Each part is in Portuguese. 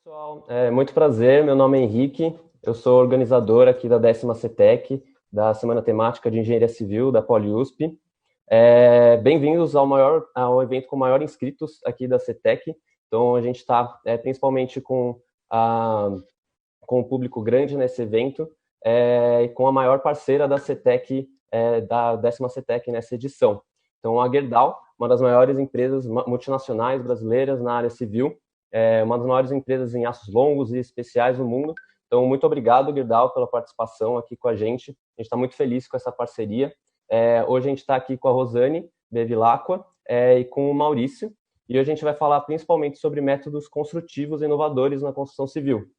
Pessoal, muito prazer, meu nome é Henrique, eu sou organizador aqui da 10ª CETEC, da Semana Temática de Engenharia Civil da PoliUSP. Bem-vindos ao evento com maior inscritos aqui da CETEC. Então, a gente está principalmente com um público grande nesse evento, e com a maior parceira da CETEC, da 10ª CETEC nessa edição. Então, a Gerdau, uma das maiores empresas multinacionais brasileiras na área civil, uma das maiores empresas em aços longos e especiais do mundo. Então, muito obrigado, Gerdau, pela participação aqui com a gente. A gente está muito feliz com essa parceria. Hoje a gente está aqui com a Rosane Bevilacqua e com o Maurício, e hoje a gente vai falar principalmente sobre métodos construtivos e inovadores na construção civil.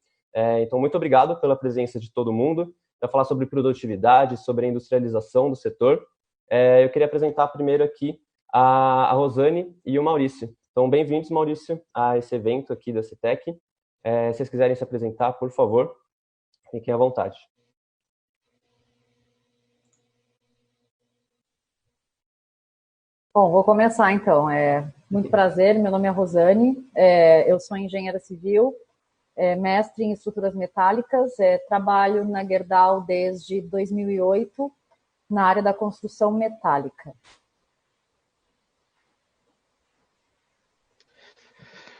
Então, muito obrigado pela presença de todo mundo. Vai falar sobre produtividade, sobre a industrialização do setor. Eu queria apresentar primeiro aqui a Rosane e o Maurício. Então, bem-vindos, Maurício, a esse evento aqui da CETEC. Se vocês quiserem se apresentar, por favor, fiquem à vontade. Bom, vou começar então. Muito prazer, meu nome é Rosane, eu sou engenheira civil, mestre em estruturas metálicas, trabalho na Gerdau desde 2008 na área da construção metálica.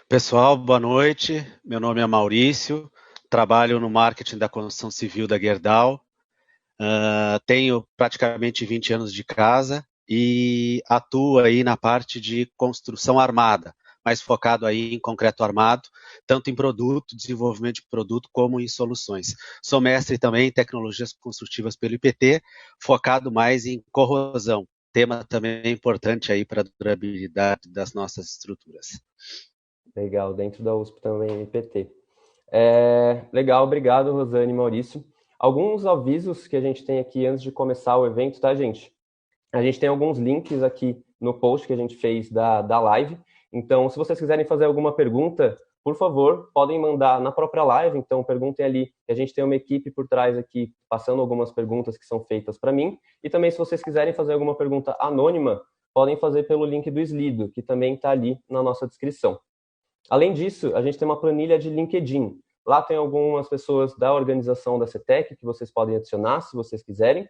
Pessoal, boa noite. Meu nome é Maurício, trabalho no marketing da construção civil da Gerdau. Tenho praticamente 20 anos de casa e atuo aí na parte de construção armada, mais focado aí em concreto armado, tanto em produto, desenvolvimento de produto, como em soluções. Sou mestre também em tecnologias construtivas pelo IPT, focado mais em corrosão, tema também importante aí para a durabilidade das nossas estruturas. Legal, dentro da USP também, IPT. Legal, obrigado, Rosane e Maurício. Alguns avisos que a gente tem aqui antes de começar o evento, tá, gente? A gente tem alguns links aqui no post que a gente fez da live. Então, se vocês quiserem fazer alguma pergunta, por favor, podem mandar na própria live. Então, perguntem ali. A gente tem uma equipe por trás aqui, passando algumas perguntas que são feitas para mim. E também, se vocês quiserem fazer alguma pergunta anônima, podem fazer pelo link do Slido, que também está ali na nossa descrição. Além disso, a gente tem uma planilha de LinkedIn. Lá tem algumas pessoas da organização da CETEC que vocês podem adicionar, se vocês quiserem,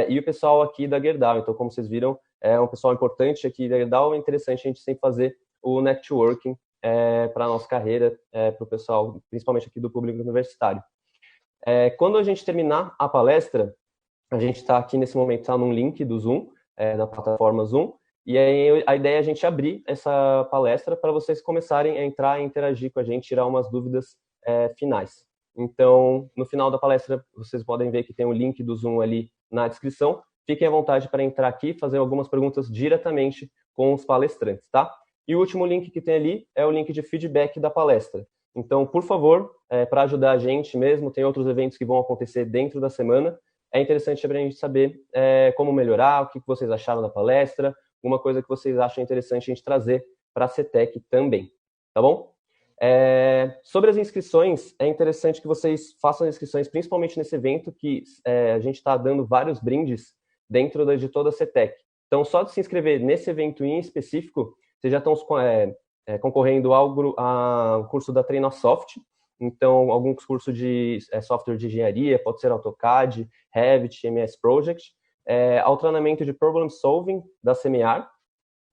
e o pessoal aqui da Gerdau. Então, como vocês viram, é um pessoal importante aqui da Gerdau. É interessante a gente sempre fazer o networking para a nossa carreira, para o pessoal, principalmente aqui do público universitário. Quando a gente terminar a palestra, a gente está aqui nesse momento, está num link do Zoom, na plataforma Zoom, e aí a ideia é a gente abrir essa palestra para vocês começarem a entrar e interagir com a gente, tirar umas dúvidas finais. Então, no final da palestra, vocês podem ver que tem o link do Zoom ali na descrição. Fiquem à vontade para entrar aqui e fazer algumas perguntas diretamente com os palestrantes, tá? E o último link que tem ali é o link de feedback da palestra. Então, por favor, para ajudar a gente mesmo, tem outros eventos que vão acontecer dentro da semana. É interessante para a gente saber como melhorar, o que vocês acharam da palestra, uma coisa que vocês acham interessante a gente trazer para a CETEC também, tá bom? Sobre as inscrições, é interessante que vocês façam as inscrições, principalmente nesse evento, que a gente está dando vários brindes dentro de toda a CETEC. Então, só de se inscrever nesse evento em específico, vocês já estão concorrendo ao curso da Treinosoft. Então, alguns cursos de software de engenharia, pode ser AutoCAD, Revit, MS Project, ao treinamento de Problem Solving da CMEAR.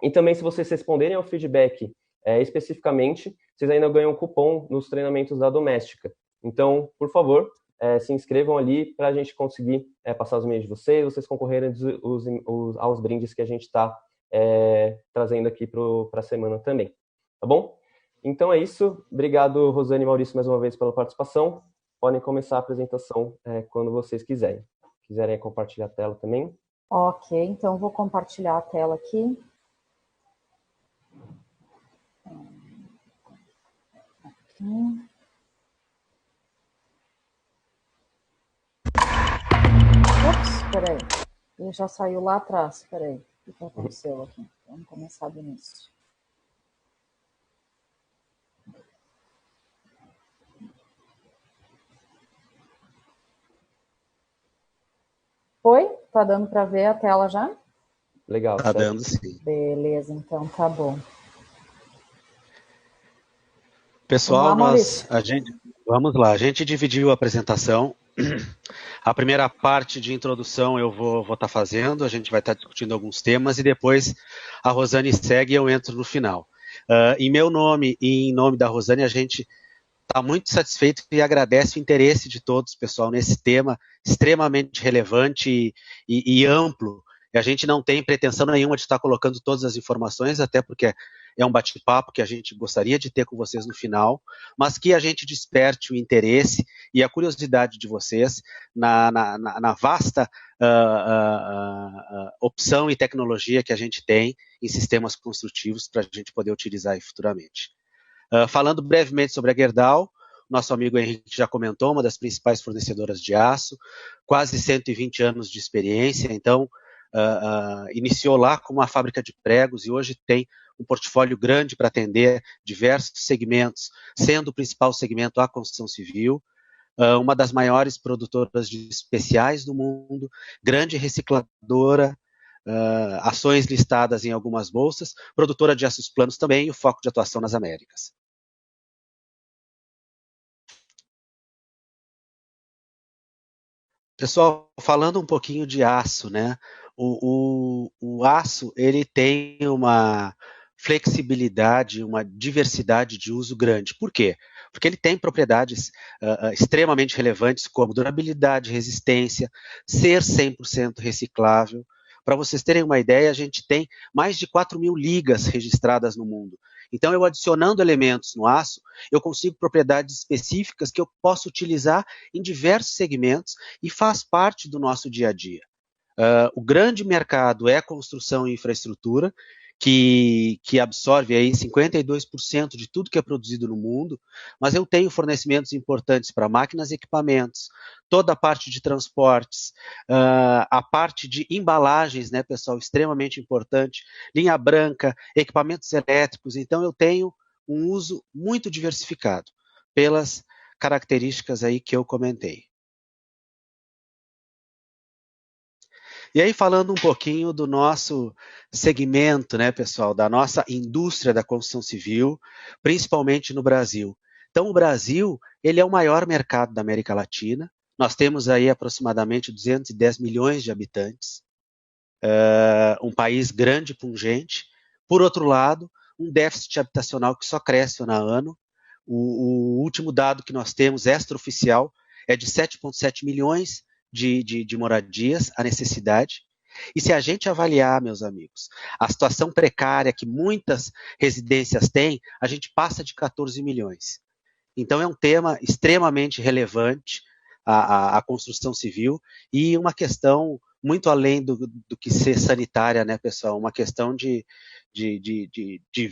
E também, se vocês responderem ao feedback especificamente, vocês ainda ganham um cupom nos treinamentos da Doméstica. Então, por favor, se inscrevam ali para a gente conseguir passar os e-mails de vocês concorrerem aos brindes que a gente está trazendo aqui para a semana também. Tá bom? Então é isso. Obrigado, Rosane e Maurício, mais uma vez pela participação. Podem começar a apresentação quando vocês quiserem. Quiserem compartilhar a tela também? Ok, então vou compartilhar a tela aqui. Ups, peraí. Ele já saiu lá atrás, peraí. O que aconteceu aqui? Vamos começar do início. Foi? Tá dando para ver a tela já? Legal. Tá dando sim. Beleza, então tá bom. Pessoal, Maurício. vamos lá, a gente dividiu a apresentação. A primeira parte de introdução eu vou estar fazendo, a gente vai estar discutindo alguns temas e depois a Rosane segue e eu entro no final. Em meu nome e em nome da Rosane, a gente está muito satisfeito e agradece o interesse de todos, pessoal, nesse tema extremamente relevante e amplo. E a gente não tem pretensão nenhuma de estar colocando todas as informações, até porque é um bate-papo que a gente gostaria de ter com vocês no final, mas que a gente desperte o interesse e a curiosidade de vocês na vasta opção e tecnologia que a gente tem em sistemas construtivos para a gente poder utilizar aí futuramente. Falando brevemente sobre a Gerdau, nosso amigo Henrique já comentou, uma das principais fornecedoras de aço, quase 120 anos de experiência, então iniciou lá com uma fábrica de pregos e hoje tem um portfólio grande para atender diversos segmentos, sendo o principal segmento a construção civil, uma das maiores produtoras de especiais do mundo, grande recicladora, ações listadas em algumas bolsas, produtora de aços planos também e o foco de atuação nas Américas. Pessoal, falando um pouquinho de aço, né? O aço ele tem uma flexibilidade, uma diversidade de uso grande. Por quê? Porque ele tem propriedades extremamente relevantes como durabilidade, resistência, ser 100% reciclável. Para vocês terem uma ideia, a gente tem mais de 4.000 ligas registradas no mundo. Então, eu adicionando elementos no aço, eu consigo propriedades específicas que eu posso utilizar em diversos segmentos e faz parte do nosso dia a dia. O grande mercado é a construção e infraestrutura, que absorve aí 52% de tudo que é produzido no mundo, mas eu tenho fornecimentos importantes para máquinas e equipamentos, toda a parte de transportes, a parte de embalagens, né, pessoal, extremamente importante, linha branca, equipamentos elétricos, então eu tenho um uso muito diversificado, pelas características aí que eu comentei. E aí, falando um pouquinho do nosso segmento, né, pessoal, da nossa indústria da construção civil, principalmente no Brasil. Então, o Brasil, ele é o maior mercado da América Latina. Nós temos aí aproximadamente 210 milhões de habitantes, um país grande e pungente. Por outro lado, um déficit habitacional que só cresce ano a ano. O último dado que nós temos, extraoficial, é de 7,7 milhões de moradias, a necessidade. E se a gente avaliar, meus amigos, a situação precária que muitas residências têm, a gente passa de 14 milhões. Então é um tema extremamente relevante, a construção civil, e uma questão muito além do que ser sanitária, né, pessoal? Uma questão de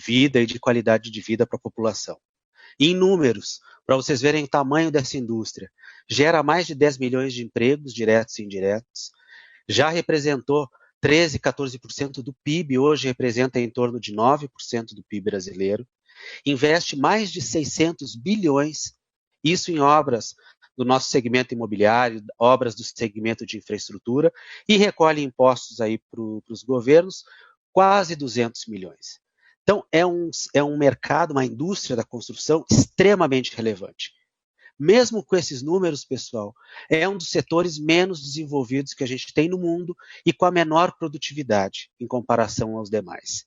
vida e de qualidade de vida para a população. Em números, para vocês verem o tamanho dessa indústria, gera mais de 10 milhões de empregos, diretos e indiretos, já representou 13, 14% do PIB, hoje representa em torno de 9% do PIB brasileiro, investe mais de 600 bilhões, isso em obras do nosso segmento imobiliário, obras do segmento de infraestrutura, e recolhe impostos aí para os governos, quase 200 milhões. Então, é um mercado, uma indústria da construção extremamente relevante. Mesmo com esses números, pessoal, é um dos setores menos desenvolvidos que a gente tem no mundo e com a menor produtividade em comparação aos demais.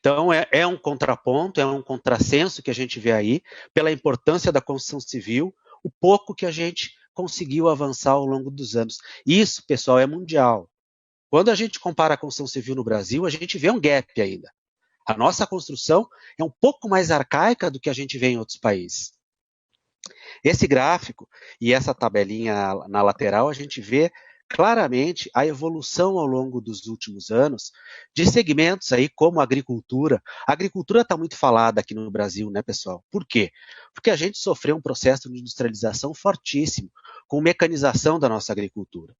Então, é um contraponto, é um contrassenso que a gente vê aí, pela importância da construção civil, o pouco que a gente conseguiu avançar ao longo dos anos. Isso, pessoal, é mundial. Quando a gente compara a construção civil no Brasil, a gente vê um gap ainda. A nossa construção é um pouco mais arcaica do que a gente vê em outros países. Esse gráfico e essa tabelinha na lateral, a gente vê claramente a evolução ao longo dos últimos anos de segmentos aí como a agricultura. A agricultura está muito falada aqui no Brasil, né, pessoal? Por quê? Porque a gente sofreu um processo de industrialização fortíssimo, com mecanização da nossa agricultura.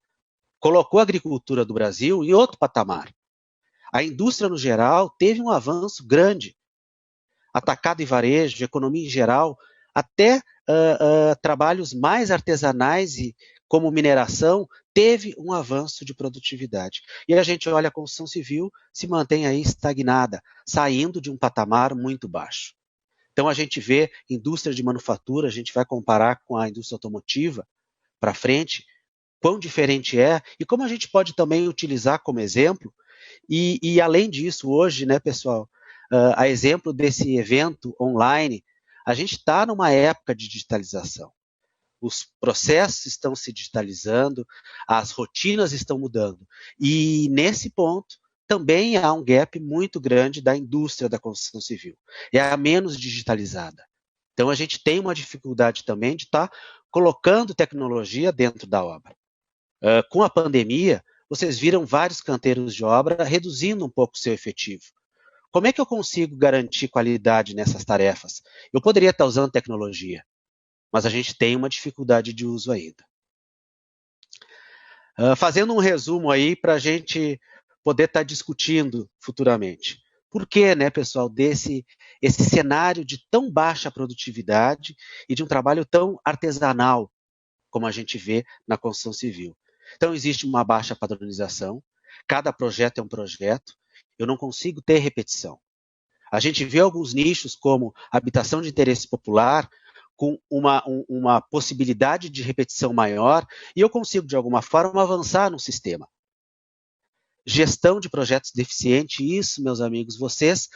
Colocou a agricultura do Brasil em outro patamar. A indústria, no geral, teve um avanço grande. Atacado e varejo, economia em geral, até trabalhos mais artesanais e como mineração, teve um avanço de produtividade. E a gente olha a construção civil, se mantém aí estagnada, saindo de um patamar muito baixo. Então, a gente vê indústria de manufatura, a gente vai comparar com a indústria automotiva para frente, quão diferente é e como a gente pode também utilizar como exemplo. E além disso, hoje, né, pessoal, a exemplo desse evento online, a gente está numa época de digitalização. Os processos estão se digitalizando, as rotinas estão mudando. E nesse ponto, também há um gap muito grande da indústria da construção civil. É a menos digitalizada. Então, a gente tem uma dificuldade também de estar colocando tecnologia dentro da obra. Com a pandemia, vocês viram vários canteiros de obra reduzindo um pouco o seu efetivo. Como é que eu consigo garantir qualidade nessas tarefas? Eu poderia estar usando tecnologia, mas a gente tem uma dificuldade de uso ainda. Fazendo um resumo aí para a gente poder estar discutindo futuramente. Por que, né, pessoal, esse cenário de tão baixa produtividade e de um trabalho tão artesanal, como a gente vê na construção civil? Então, existe uma baixa padronização, cada projeto é um projeto, eu não consigo ter repetição. A gente vê alguns nichos como habitação de interesse popular, com uma possibilidade de repetição maior, e eu consigo, de alguma forma, avançar no sistema. Gestão de projetos deficiente, isso, meus amigos, vocês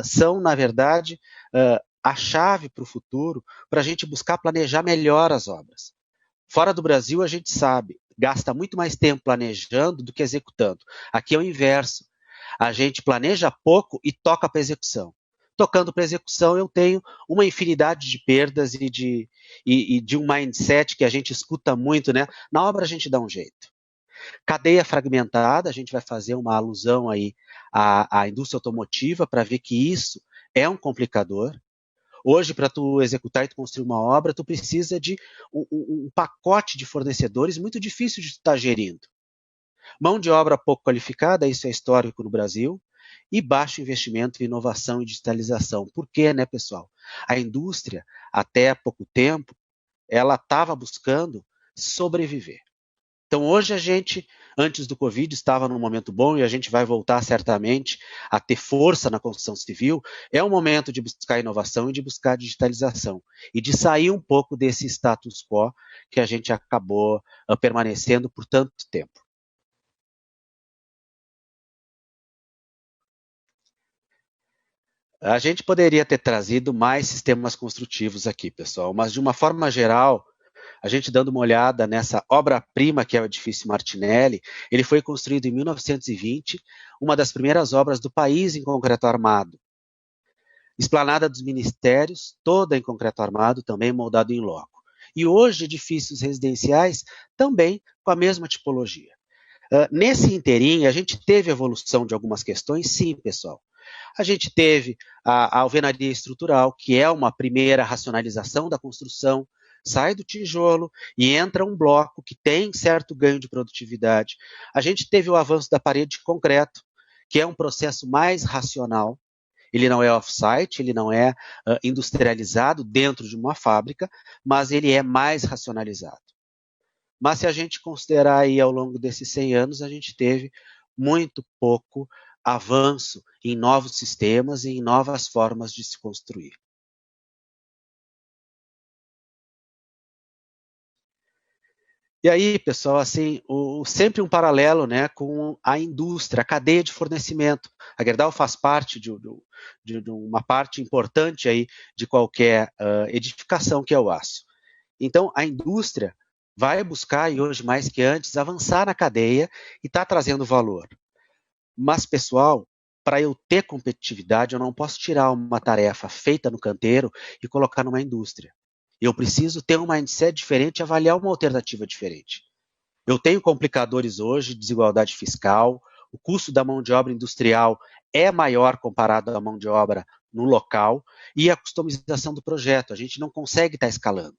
são, na verdade, a chave para o futuro, para a gente buscar planejar melhor as obras. Fora do Brasil, a gente sabe, gasta muito mais tempo planejando do que executando. Aqui é o inverso. A gente planeja pouco e toca para execução. Tocando para execução, eu tenho uma infinidade de perdas e de um mindset que a gente escuta muito, né? Na obra a gente dá um jeito. Cadeia fragmentada, a gente vai fazer uma alusão aí à indústria automotiva para ver que isso é um complicador. Hoje, para tu executar e tu construir uma obra, tu precisa de um pacote de fornecedores muito difícil de estar gerindo. Mão de obra pouco qualificada, isso é histórico no Brasil, e baixo investimento em inovação e digitalização. Por quê, né, pessoal? A indústria, até há pouco tempo, ela estava buscando sobreviver. Então, hoje a gente, antes do Covid, estava num momento bom e a gente vai voltar certamente a ter força na construção civil. É o momento de buscar inovação e de buscar digitalização e de sair um pouco desse status quo que a gente acabou permanecendo por tanto tempo. A gente poderia ter trazido mais sistemas construtivos aqui, pessoal, mas de uma forma geral, a gente dando uma olhada nessa obra-prima que é o edifício Martinelli, ele foi construído em 1920, uma das primeiras obras do país em concreto armado. Esplanada dos Ministérios, toda em concreto armado, também moldado em loco. E hoje, edifícios residenciais também com a mesma tipologia. Nesse inteirinho, a gente teve evolução de algumas questões, sim, pessoal. A gente teve a alvenaria estrutural, que é uma primeira racionalização da construção, sai do tijolo e entra um bloco que tem certo ganho de produtividade. A gente teve o avanço da parede de concreto, que é um processo mais racional. Ele não é off-site, ele não é industrializado dentro de uma fábrica, mas ele é mais racionalizado. Mas se a gente considerar aí ao longo desses 100 anos, a gente teve muito pouco avanço em novos sistemas e em novas formas de se construir. E aí, pessoal, assim, sempre um paralelo, né, com a indústria, a cadeia de fornecimento. A Gerdau faz parte de uma parte importante aí de qualquer edificação, que é o aço. Então, a indústria vai buscar, e hoje mais que antes, avançar na cadeia e está trazendo valor. Mas, pessoal, para eu ter competitividade, eu não posso tirar uma tarefa feita no canteiro e colocar numa indústria. Eu preciso ter um mindset diferente e avaliar uma alternativa diferente. Eu tenho complicadores hoje, desigualdade fiscal, o custo da mão de obra industrial é maior comparado à mão de obra no local e a customização do projeto. A gente não consegue estar escalando.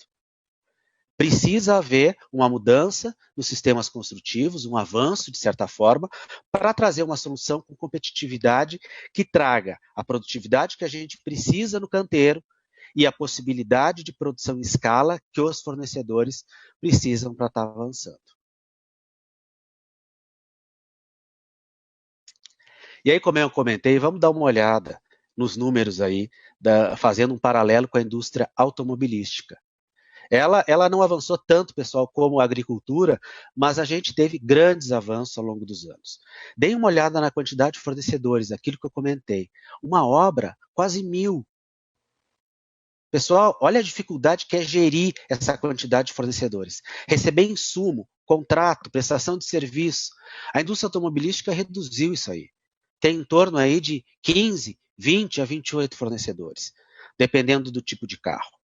Precisa haver uma mudança nos sistemas construtivos, um avanço, de certa forma, para trazer uma solução com competitividade que traga a produtividade que a gente precisa no canteiro e a possibilidade de produção em escala que os fornecedores precisam para estar avançando. E aí, como eu comentei, vamos dar uma olhada nos números aí, fazendo um paralelo com a indústria automobilística. Ela não avançou tanto, pessoal, como a agricultura, mas a gente teve grandes avanços ao longo dos anos. Deem uma olhada na quantidade de fornecedores, aquilo que eu comentei. Uma obra, quase 1.000. Pessoal, olha a dificuldade que é gerir essa quantidade de fornecedores. Receber insumo, contrato, prestação de serviço. A indústria automobilística reduziu isso aí. Tem em torno aí de 15, 20 a 28 fornecedores, dependendo do tipo de carro.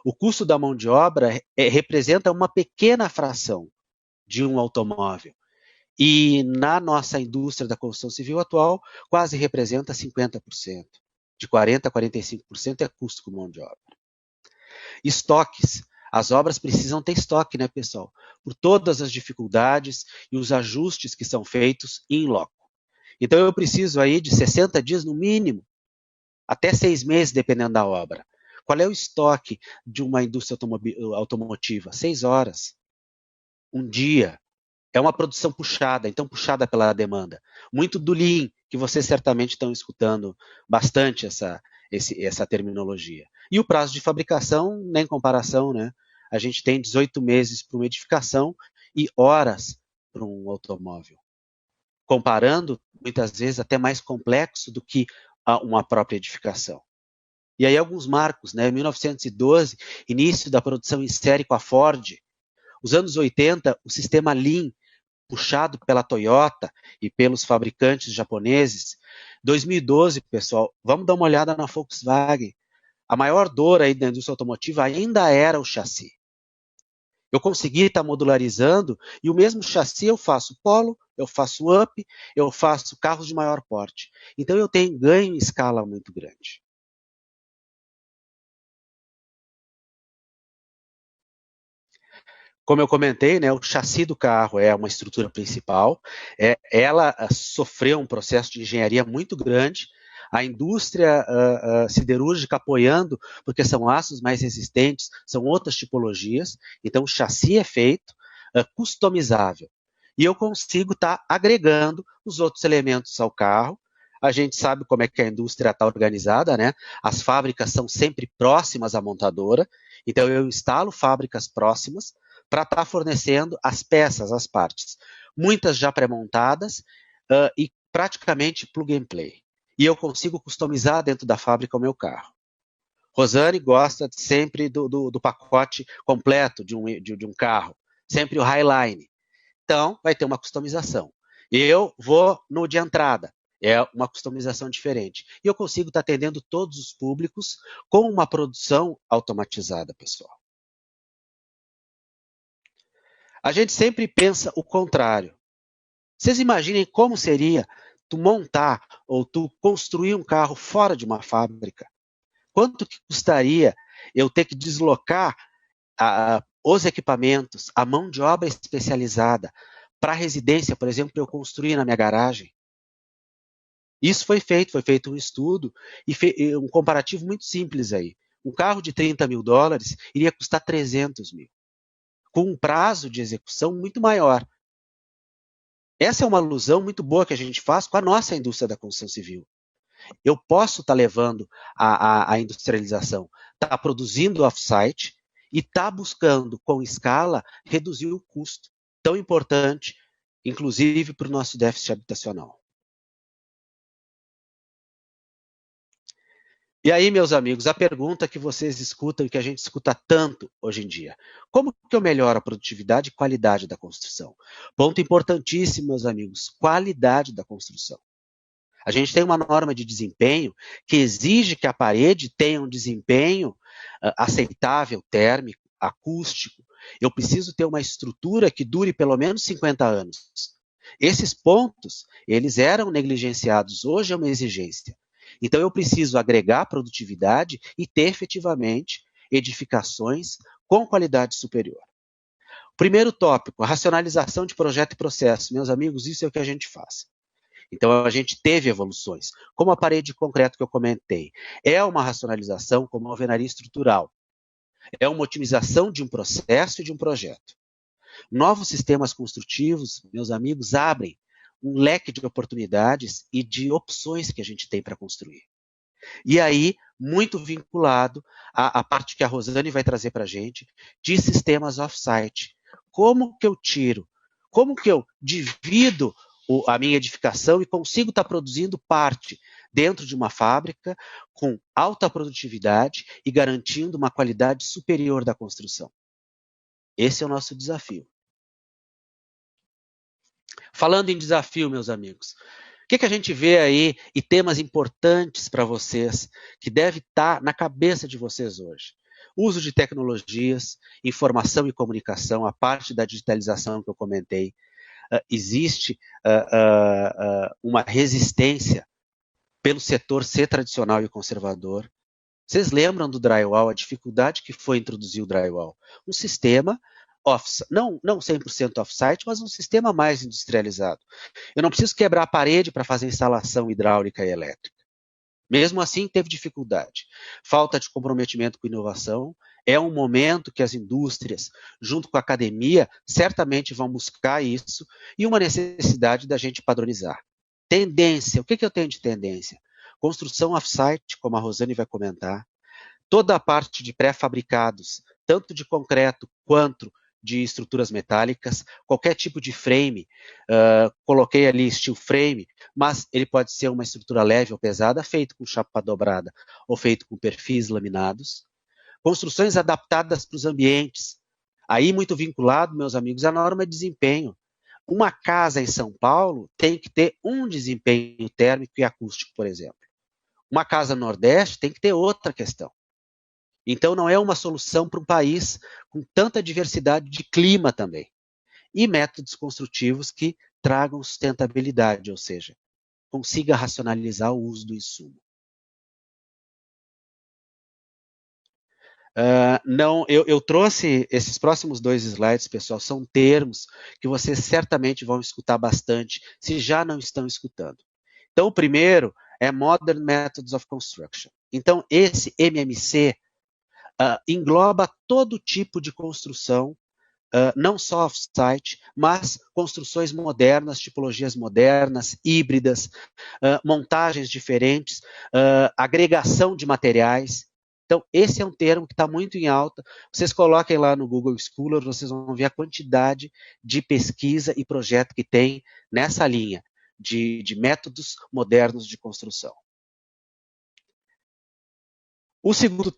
O custo da mão de obra representa uma pequena fração de um automóvel. E na nossa indústria da construção civil atual, quase representa 50%. De 40% a 45% é custo com mão de obra. Estoques. As obras precisam ter estoque, né, pessoal? Por todas as dificuldades e os ajustes que são feitos in loco. Então, eu preciso aí de 60 dias no mínimo, até 6 meses, dependendo da obra. Qual é o estoque de uma indústria automotiva? 6 horas. Um dia. É uma produção puxada, então puxada pela demanda. Muito do Lean, que vocês certamente estão escutando bastante essa terminologia. E o prazo de fabricação, nem comparação, né? A gente tem 18 meses para uma edificação e horas para um automóvel. Comparando, muitas vezes, até mais complexo do que uma própria edificação. E aí alguns marcos, né? 1912, início da produção em série com a Ford. Os anos 80, o sistema Lean, puxado pela Toyota e pelos fabricantes japoneses. 2012, pessoal, vamos dar uma olhada na Volkswagen. A maior dor aí da indústria automotiva ainda era o chassi. Eu consegui estar modularizando e o mesmo chassi eu faço Polo, eu faço Up, eu faço carros de maior porte. Então eu tenho ganho em escala muito grande. Como eu comentei, né, o chassi do carro é uma estrutura principal. Ela sofreu um processo de engenharia muito grande. A indústria siderúrgica apoiando, porque são aços mais resistentes, são outras tipologias. Então, o chassi é feito customizável. E eu consigo estar agregando os outros elementos ao carro. A gente sabe como é que a indústria está organizada, né? As fábricas são sempre próximas à montadora. Então, eu instalo fábricas próximas para estar fornecendo as peças, as partes. Muitas já pré-montadas e praticamente plug and play. E eu consigo customizar dentro da fábrica o meu carro. Rosane gosta sempre do pacote completo de um carro, sempre o Highline. Então, vai ter uma customização. Eu vou no de entrada, é uma customização diferente. E eu consigo estar atendendo todos os públicos com uma produção automatizada, pessoal. A gente sempre pensa o contrário. Vocês imaginem como seria tu montar ou tu construir um carro fora de uma fábrica? Quanto que custaria eu ter que deslocar os equipamentos, a mão de obra especializada para a residência, por exemplo, para eu construir na minha garagem? Isso foi feito um estudo e um comparativo muito simples aí. Um carro de 30 mil dólares iria custar 300 mil, com um prazo de execução muito maior. Essa é uma alusão muito boa que a gente faz com a nossa indústria da construção civil. Eu posso estar levando a industrialização, estar produzindo off-site e estar buscando, com escala, reduzir o custo, tão importante, inclusive para o nosso déficit habitacional. E aí, meus amigos, a pergunta que vocês escutam e que a gente escuta tanto hoje em dia: como que eu melhoro a produtividade e qualidade da construção? Ponto importantíssimo, meus amigos: qualidade da construção. A gente tem uma norma de desempenho que exige que a parede tenha um desempenho aceitável, térmico, acústico. Eu preciso ter uma estrutura que dure pelo menos 50 anos. Esses pontos, eles eram negligenciados, hoje é uma exigência. Então, eu preciso agregar produtividade e ter efetivamente edificações com qualidade superior. Primeiro tópico, a racionalização de projeto e processo. Meus amigos, isso é o que a gente faz. Então, a gente teve evoluções, como a parede de concreto que eu comentei. É uma racionalização como a alvenaria estrutural. É uma otimização de um processo e de um projeto. Novos sistemas construtivos, meus amigos, abrem um leque de oportunidades e de opções que a gente tem para construir. E aí, muito vinculado à parte que a Rosane vai trazer para a gente, de sistemas off-site. Como que eu tiro? Como que eu divido a minha edificação e consigo estar produzindo parte dentro de uma fábrica com alta produtividade e garantindo uma qualidade superior da construção? Esse é o nosso desafio. Falando em desafio, meus amigos, o que a gente vê aí e temas importantes para vocês que deve estar na cabeça de vocês hoje? Uso de tecnologias, informação e comunicação, a parte da digitalização que eu comentei. Existe uma resistência pelo setor ser tradicional e conservador. Vocês lembram do drywall, a dificuldade que foi introduzir o drywall? Um sistema não 100% off-site, mas um sistema mais industrializado. Eu não preciso quebrar a parede para fazer instalação hidráulica e elétrica. Mesmo assim, teve dificuldade. Falta de comprometimento com inovação. É um momento que as indústrias, junto com a academia, certamente vão buscar isso e uma necessidade da gente padronizar. Tendência. O que eu tenho de tendência? Construção off-site, como a Rosane vai comentar. Toda a parte de pré-fabricados, tanto de concreto quanto de estruturas metálicas, qualquer tipo de frame, coloquei ali steel frame, mas ele pode ser uma estrutura leve ou pesada, feito com chapa dobrada ou feito com perfis laminados. Construções adaptadas para os ambientes, aí muito vinculado, meus amigos, à norma de desempenho. Uma casa em São Paulo tem que ter um desempenho térmico e acústico, por exemplo. Uma casa no Nordeste tem que ter outra questão. Então, não é uma solução para um país com tanta diversidade de clima também. E métodos construtivos que tragam sustentabilidade, ou seja, consiga racionalizar o uso do insumo. Eu trouxe esses próximos 2 slides, pessoal, são termos que vocês certamente vão escutar bastante, se já não estão escutando. Então, o primeiro é Modern Methods of Construction. Então, esse MMC engloba todo tipo de construção, não só off-site, mas construções modernas, tipologias modernas, híbridas, montagens diferentes, agregação de materiais. Então, esse é um termo que está muito em alta. Vocês coloquem lá no Google Scholar, vocês vão ver a quantidade de pesquisa e projeto que tem nessa linha de métodos modernos de construção. O segundo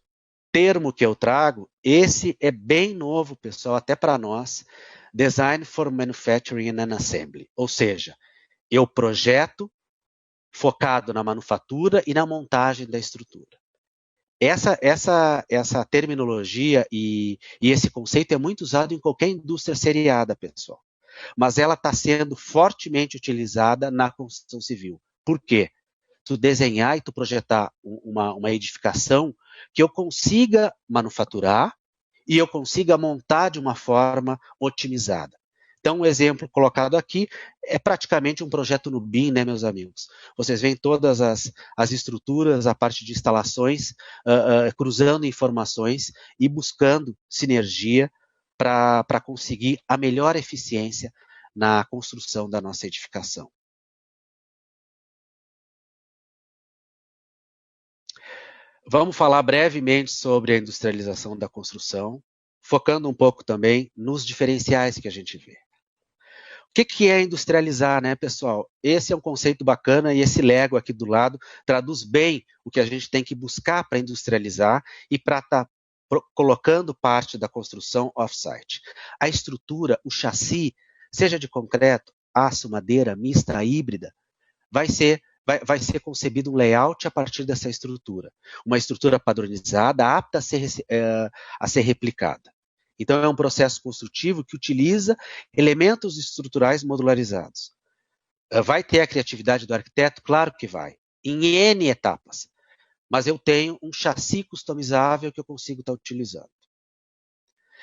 termo que eu trago, esse é bem novo, pessoal, até para nós, Design for Manufacturing and Assembly, ou seja, eu projeto focado na manufatura e na montagem da estrutura. Essa terminologia e esse conceito é muito usado em qualquer indústria seriada, pessoal, mas ela está sendo fortemente utilizada na construção civil. Por quê? Tu desenhar e tu projetar uma edificação que eu consiga manufaturar e eu consiga montar de uma forma otimizada. Então, um exemplo colocado aqui é praticamente um projeto no BIM, né, meus amigos? Vocês veem todas as estruturas, a parte de instalações, cruzando informações e buscando sinergia para conseguir a melhor eficiência na construção da nossa edificação. Vamos falar brevemente sobre a industrialização da construção, focando um pouco também nos diferenciais que a gente vê. O que é industrializar, né, pessoal? Esse é um conceito bacana e esse Lego aqui do lado traduz bem o que a gente tem que buscar para industrializar e para estar colocando parte da construção off-site. A estrutura, o chassi, seja de concreto, aço, madeira, mista, híbrida, vai ser concebido um layout a partir dessa estrutura. Uma estrutura padronizada, apta a ser replicada. Então, é um processo construtivo que utiliza elementos estruturais modularizados. Vai ter a criatividade do arquiteto? Claro que vai. Em N etapas. Mas eu tenho um chassi customizável que eu consigo estar utilizando.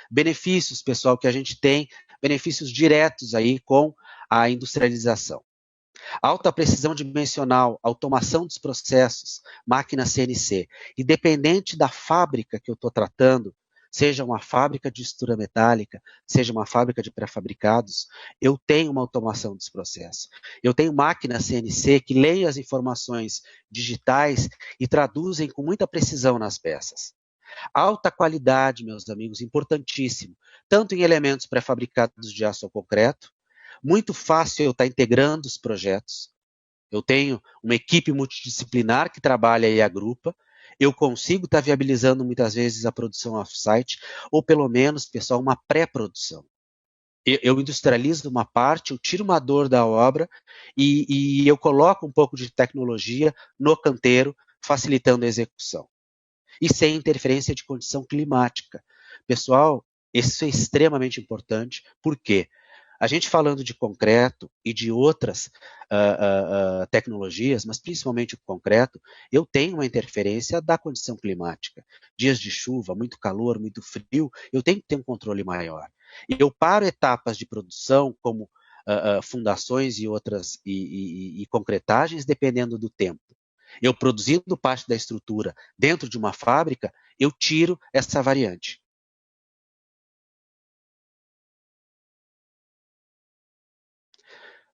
Benefícios, pessoal, que a gente tem, benefícios diretos aí com a industrialização. Alta precisão dimensional, automação dos processos, máquina CNC. Independente da fábrica que eu estou tratando, seja uma fábrica de estrutura metálica, seja uma fábrica de pré-fabricados, eu tenho uma automação desse processo. Eu tenho máquinas CNC que leem as informações digitais e traduzem com muita precisão nas peças. Alta qualidade, meus amigos, importantíssimo, tanto em elementos pré-fabricados de aço ou concreto, muito fácil eu estar integrando os projetos. Eu tenho uma equipe multidisciplinar que trabalha e agrupa. Eu consigo estar viabilizando muitas vezes a produção off-site, ou pelo menos, pessoal, uma pré-produção. Eu industrializo uma parte, eu tiro uma dor da obra e eu coloco um pouco de tecnologia no canteiro, facilitando a execução. E sem interferência de condição climática. Pessoal, isso é extremamente importante. Por quê? A gente falando de concreto e de outras tecnologias, mas principalmente o concreto, eu tenho uma interferência da condição climática. Dias de chuva, muito calor, muito frio, eu tenho que ter um controle maior. Eu paro etapas de produção, como fundações e outras e concretagens, dependendo do tempo. Eu produzindo parte da estrutura dentro de uma fábrica, eu tiro essa variante.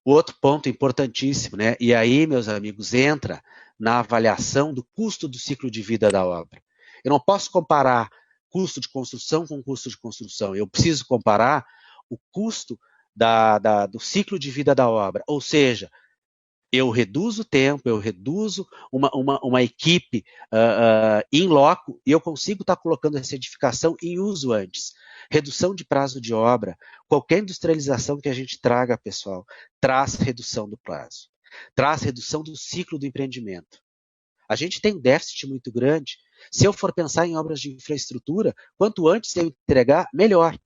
O outro ponto importantíssimo, né? E aí, meus amigos, entra na avaliação do custo do ciclo de vida da obra. Eu não posso comparar custo de construção com custo de construção. Eu preciso comparar o custo do ciclo de vida da obra. Ou seja, eu reduzo o tempo, eu reduzo uma equipe in loco e eu consigo estar colocando essa edificação em uso antes. Redução de prazo de obra. Qualquer industrialização que a gente traga, pessoal, traz redução do prazo. Traz redução do ciclo do empreendimento. A gente tem um déficit muito grande. Se eu for pensar em obras de infraestrutura, quanto antes eu entregar, melhor.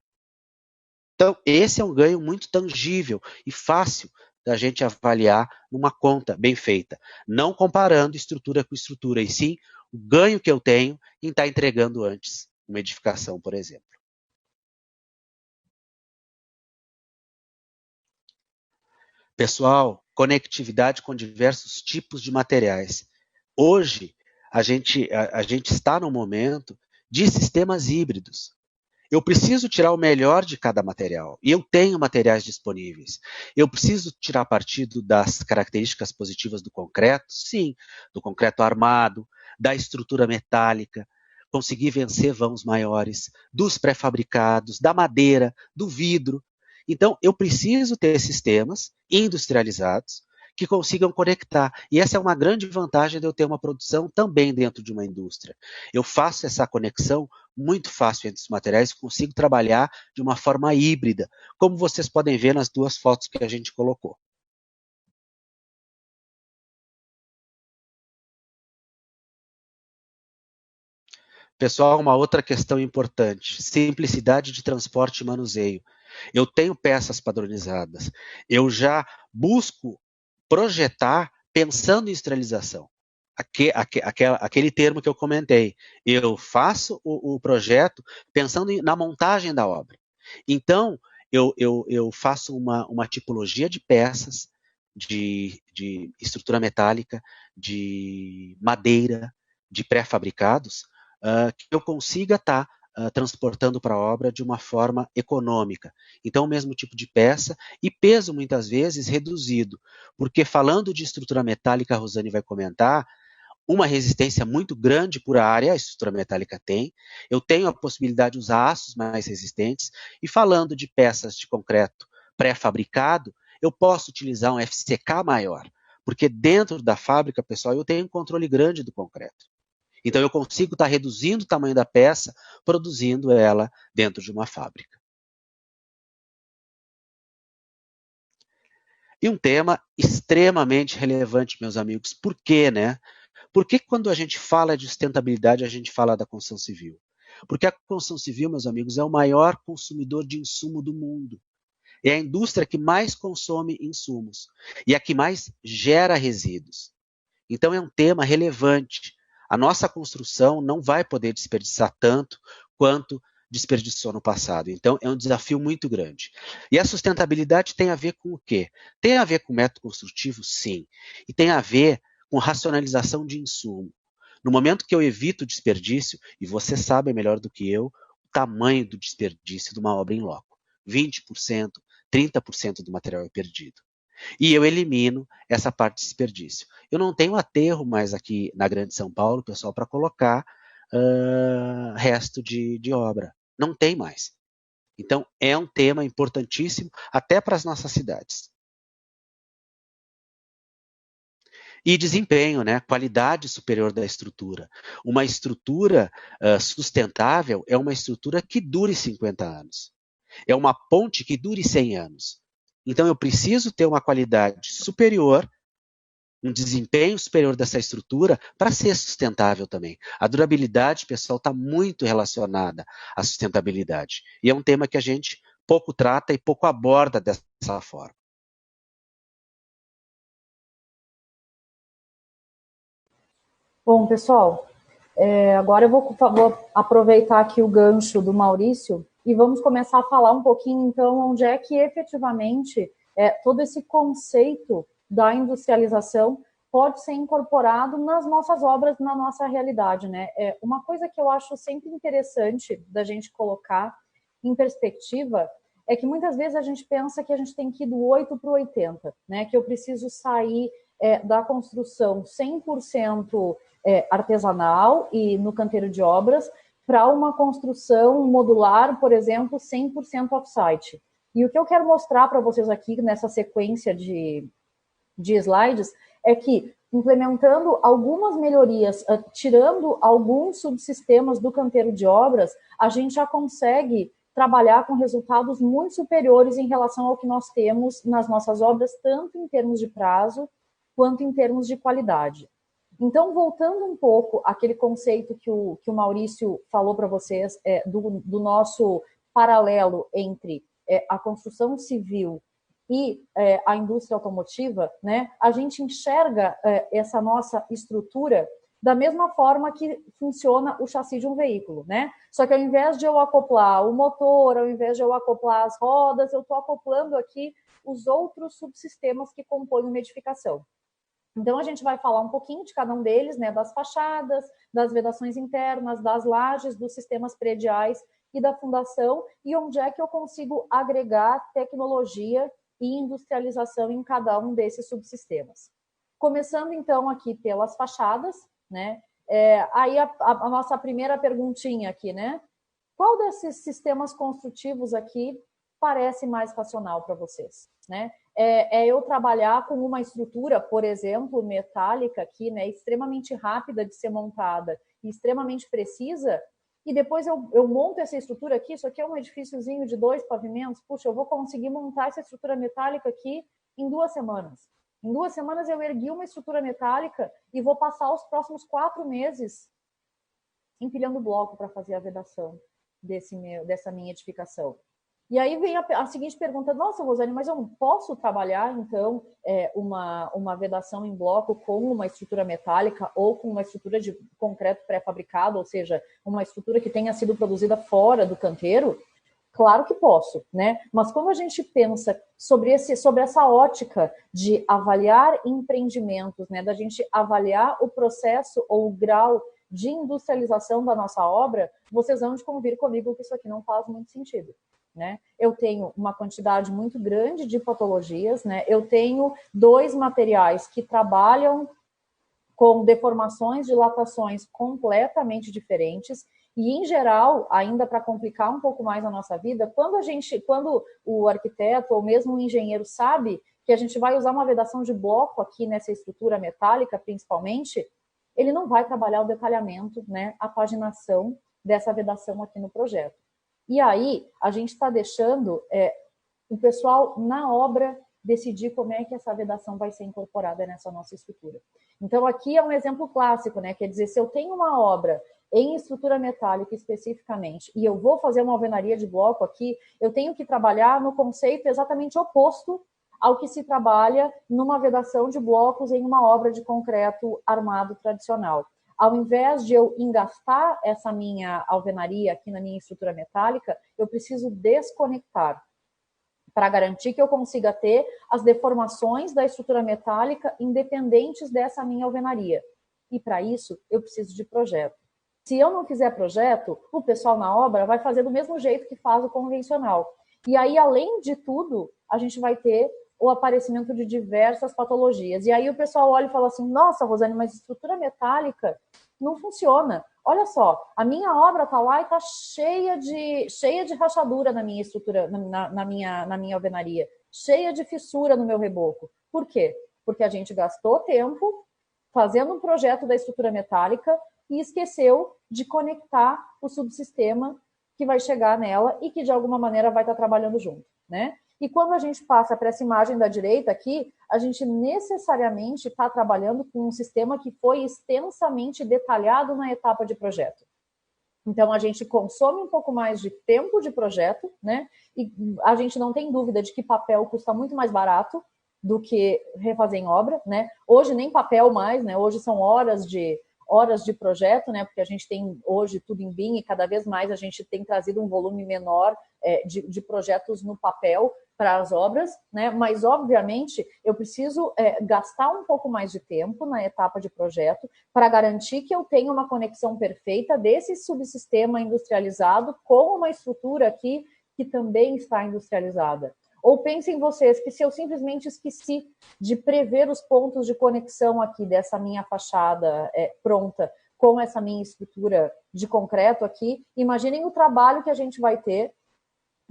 Então, esse é um ganho muito tangível e fácil da gente avaliar numa conta bem feita. Não comparando estrutura com estrutura, e sim o ganho que eu tenho em estar entregando antes uma edificação, por exemplo. Pessoal, conectividade com diversos tipos de materiais. Hoje, a gente está no momento de sistemas híbridos. Eu preciso tirar o melhor de cada material. E eu tenho materiais disponíveis. Eu preciso tirar partido das características positivas do concreto? Sim. Do concreto armado, da estrutura metálica, conseguir vencer vãos maiores, dos pré-fabricados, da madeira, do vidro. Então, eu preciso ter sistemas industrializados que consigam conectar. E essa é uma grande vantagem de eu ter uma produção também dentro de uma indústria. Eu faço essa conexão muito fácil entre os materiais e consigo trabalhar de uma forma híbrida, como vocês podem ver nas duas fotos que a gente colocou. Pessoal, uma outra questão importante, simplicidade de transporte e manuseio. Eu tenho peças padronizadas, eu já busco projetar pensando em industrialização. Aquele termo que eu comentei, eu faço o projeto pensando na montagem da obra. Então, eu faço uma tipologia de peças, de estrutura metálica, de madeira, de pré-fabricados, que eu consiga estar transportando para a obra de uma forma econômica. Então, o mesmo tipo de peça e peso, muitas vezes, reduzido. Porque falando de estrutura metálica, a Rosane vai comentar, uma resistência muito grande por área, a estrutura metálica tem. Eu tenho a possibilidade de usar aços mais resistentes. E falando de peças de concreto pré-fabricado, eu posso utilizar um FCK maior. Porque dentro da fábrica, pessoal, eu tenho um controle grande do concreto. Então, eu consigo estar reduzindo o tamanho da peça, produzindo ela dentro de uma fábrica. E um tema extremamente relevante, meus amigos. Por quê, né? Por que quando a gente fala de sustentabilidade, a gente fala da construção civil? Porque a construção civil, meus amigos, é o maior consumidor de insumo do mundo. É a indústria que mais consome insumos e a que mais gera resíduos. Então, é um tema relevante. A nossa construção não vai poder desperdiçar tanto quanto desperdiçou no passado. Então, é um desafio muito grande. E a sustentabilidade tem a ver com o quê? Tem a ver com método construtivo? Sim. E tem a ver com racionalização de insumo. No momento que eu evito o desperdício, e você sabe melhor do que eu, o tamanho do desperdício de uma obra em loco. 20%, 30% do material é perdido. E eu elimino essa parte de desperdício. Eu não tenho aterro mais aqui na Grande São Paulo, pessoal, para colocar resto de obra. Não tem mais. Então, é um tema importantíssimo até para as nossas cidades. E desempenho, né? Qualidade superior da estrutura. Uma estrutura sustentável é uma estrutura que dure 50 anos. É uma ponte que dure 100 anos. Então, eu preciso ter uma qualidade superior, um desempenho superior dessa estrutura para ser sustentável também. A durabilidade, pessoal, está muito relacionada à sustentabilidade. E é um tema que a gente pouco trata e pouco aborda dessa forma. Bom, pessoal, agora eu vou aproveitar aqui o gancho do Maurício e vamos começar a falar um pouquinho, então, onde é que efetivamente todo esse conceito da industrialização pode ser incorporado nas nossas obras, na nossa realidade, né? Uma coisa que eu acho sempre interessante da gente colocar em perspectiva é que muitas vezes a gente pensa que a gente tem que ir do 8 para o 80, né? Que eu preciso sair da construção 100% artesanal e no canteiro de obras para uma construção modular, por exemplo, 100% off-site. E o que eu quero mostrar para vocês aqui nessa sequência de slides é que, implementando algumas melhorias, tirando alguns subsistemas do canteiro de obras, a gente já consegue trabalhar com resultados muito superiores em relação ao que nós temos nas nossas obras, tanto em termos de prazo, quanto em termos de qualidade. Então, voltando um pouco àquele conceito que o Maurício falou para vocês, do nosso paralelo entre a construção civil e a indústria automotiva, né, a gente enxerga essa nossa estrutura da mesma forma que funciona o chassi de um veículo, né? Só que ao invés de eu acoplar o motor, ao invés de eu acoplar as rodas, eu estou acoplando aqui os outros subsistemas que compõem uma edificação. Então, a gente vai falar um pouquinho de cada um deles, né, das fachadas, das vedações internas, das lajes, dos sistemas prediais e da fundação, e onde é que eu consigo agregar tecnologia e industrialização em cada um desses subsistemas. Começando, então, aqui pelas fachadas, né, aí a nossa primeira perguntinha aqui, né, qual desses sistemas construtivos aqui parece mais racional para vocês, né? Eu trabalhar com uma estrutura, por exemplo, metálica aqui, né, extremamente rápida de ser montada e extremamente precisa, e depois eu monto essa estrutura aqui, isso aqui é um edifíciozinho de 2 pavimentos, puxa, eu vou conseguir montar essa estrutura metálica aqui em 2 semanas. Em 2 semanas eu ergui uma estrutura metálica e vou passar os próximos 4 meses empilhando bloco para fazer a vedação dessa minha edificação. E aí vem a seguinte pergunta, nossa, Rosane, mas eu não posso trabalhar, então, uma vedação em bloco com uma estrutura metálica ou com uma estrutura de concreto pré-fabricado, ou seja, uma estrutura que tenha sido produzida fora do canteiro? Claro que posso, né? Mas quando a gente pensa sobre essa ótica de avaliar empreendimentos, né, da gente avaliar o processo ou o grau de industrialização da nossa obra, vocês vão convir comigo que isso aqui não faz muito sentido. Né? Eu tenho uma quantidade muito grande de patologias, né? Eu tenho 2 materiais que trabalham com deformações, dilatações completamente diferentes e, em geral, ainda para complicar um pouco mais a nossa vida, quando o arquiteto ou mesmo o engenheiro sabe que a gente vai usar uma vedação de bloco aqui nessa estrutura metálica, principalmente, ele não vai trabalhar o detalhamento, né, a paginação dessa vedação aqui no projeto. E aí, a gente está deixando o pessoal, na obra, decidir como é que essa vedação vai ser incorporada nessa nossa estrutura. Então, aqui é um exemplo clássico, né? Quer dizer, se eu tenho uma obra em estrutura metálica especificamente e eu vou fazer uma alvenaria de bloco aqui, eu tenho que trabalhar no conceito exatamente oposto ao que se trabalha numa vedação de blocos em uma obra de concreto armado tradicional. Ao invés de eu engastar essa minha alvenaria aqui na minha estrutura metálica, eu preciso desconectar para garantir que eu consiga ter as deformações da estrutura metálica independentes dessa minha alvenaria. E para isso, eu preciso de projeto. Se eu não fizer projeto, o pessoal na obra vai fazer do mesmo jeito que faz o convencional. E aí, além de tudo, a gente vai ter o aparecimento de diversas patologias. E aí o pessoal olha e fala assim, nossa, Rosane, mas estrutura metálica não funciona. Olha só, a minha obra está lá e está cheia de rachadura na minha estrutura, na minha alvenaria, cheia de fissura no meu reboco. Por quê? Porque a gente gastou tempo fazendo um projeto da estrutura metálica e esqueceu de conectar o subsistema que vai chegar nela e que de alguma maneira vai estar trabalhando junto, né? E quando a gente passa para essa imagem da direita aqui, a gente necessariamente está trabalhando com um sistema que foi extensamente detalhado na etapa de projeto. Então, a gente consome um pouco mais de tempo de projeto, né? E a gente não tem dúvida de que papel custa muito mais barato do que refazer em obra, né? Hoje nem papel mais, né? Hoje são horas de projeto, né? Porque a gente tem hoje tudo em BIM e cada vez mais a gente tem trazido um volume menor de projetos no papel para as obras, né? Mas obviamente eu preciso gastar um pouco mais de tempo na etapa de projeto para garantir que eu tenha uma conexão perfeita desse subsistema industrializado com uma estrutura aqui que também está industrializada. Ou pensem vocês que se eu simplesmente esqueci de prever os pontos de conexão aqui dessa minha fachada pronta com essa minha estrutura de concreto aqui, imaginem o trabalho que a gente vai ter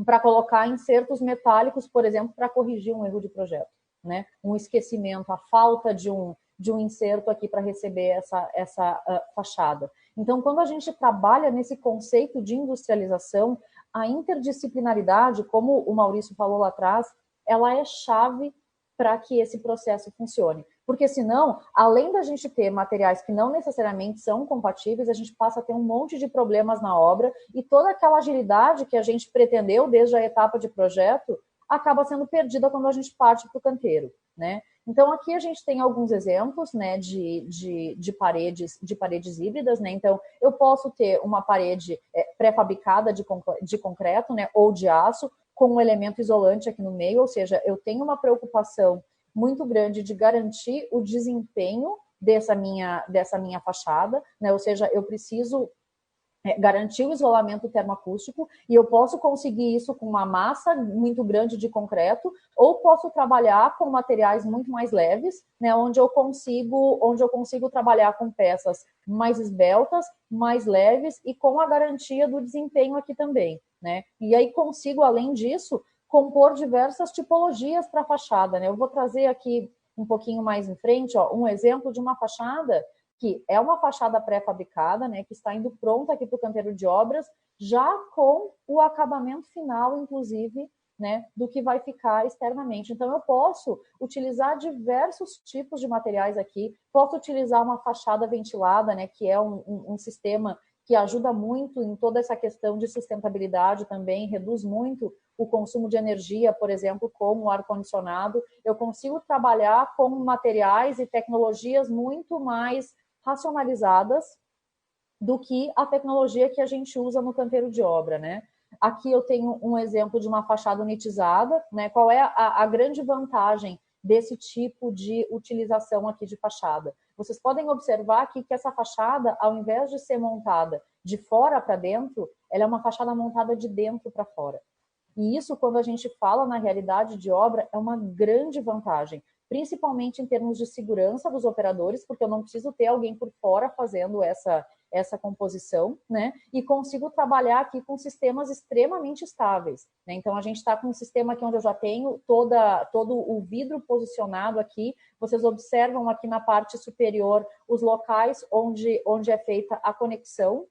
para colocar insertos metálicos, por exemplo, para corrigir um erro de projeto, né? Um esquecimento, a falta de um inserto aqui para receber essa fachada. Então, quando a gente trabalha nesse conceito de industrialização, a interdisciplinaridade, como o Maurício falou lá atrás, ela é chave para que esse processo funcione. Porque senão, além da gente ter materiais que não necessariamente são compatíveis, a gente passa a ter um monte de problemas na obra e toda aquela agilidade que a gente pretendeu desde a etapa de projeto acaba sendo perdida quando a gente parte para o canteiro, né? Então, aqui a gente tem alguns exemplos, né, de paredes híbridas, né? Então, eu posso ter uma parede pré-fabricada de concreto, né, ou de aço, com um elemento isolante aqui no meio, ou seja, eu tenho uma preocupação muito grande de garantir o desempenho dessa minha fachada, né? Ou seja, eu preciso garantir o isolamento termoacústico e eu posso conseguir isso com uma massa muito grande de concreto ou posso trabalhar com materiais muito mais leves, né, onde eu consigo trabalhar com peças mais esbeltas, mais leves e com a garantia do desempenho aqui também, né? E aí consigo, além disso, compor diversas tipologias para a fachada, né? Eu vou trazer aqui um pouquinho mais em frente, ó, um exemplo de uma fachada que é uma fachada pré-fabricada, né, que está indo pronta aqui para o canteiro de obras, já com o acabamento final, inclusive, né, do que vai ficar externamente. Então, eu posso utilizar diversos tipos de materiais aqui, posso utilizar uma fachada ventilada, né, que é um sistema que ajuda muito em toda essa questão de sustentabilidade também, reduz muito o consumo de energia, por exemplo, como o ar-condicionado. Eu consigo trabalhar com materiais e tecnologias muito mais racionalizadas do que a tecnologia que a gente usa no canteiro de obra, né? Aqui eu tenho um exemplo de uma fachada unitizada, né? Qual é a grande vantagem desse tipo de utilização aqui de fachada? Vocês podem observar aqui que essa fachada, ao invés de ser montada de fora para dentro, ela é uma fachada montada de dentro para fora. E isso, quando a gente fala na realidade de obra, é uma grande vantagem, principalmente em termos de segurança dos operadores, porque eu não preciso ter alguém por fora fazendo essa composição, né? E consigo trabalhar aqui com sistemas extremamente estáveis, né? Então, a gente está com um sistema aqui onde eu já tenho todo o vidro posicionado aqui. Vocês observam aqui na parte superior os locais onde é feita a conexão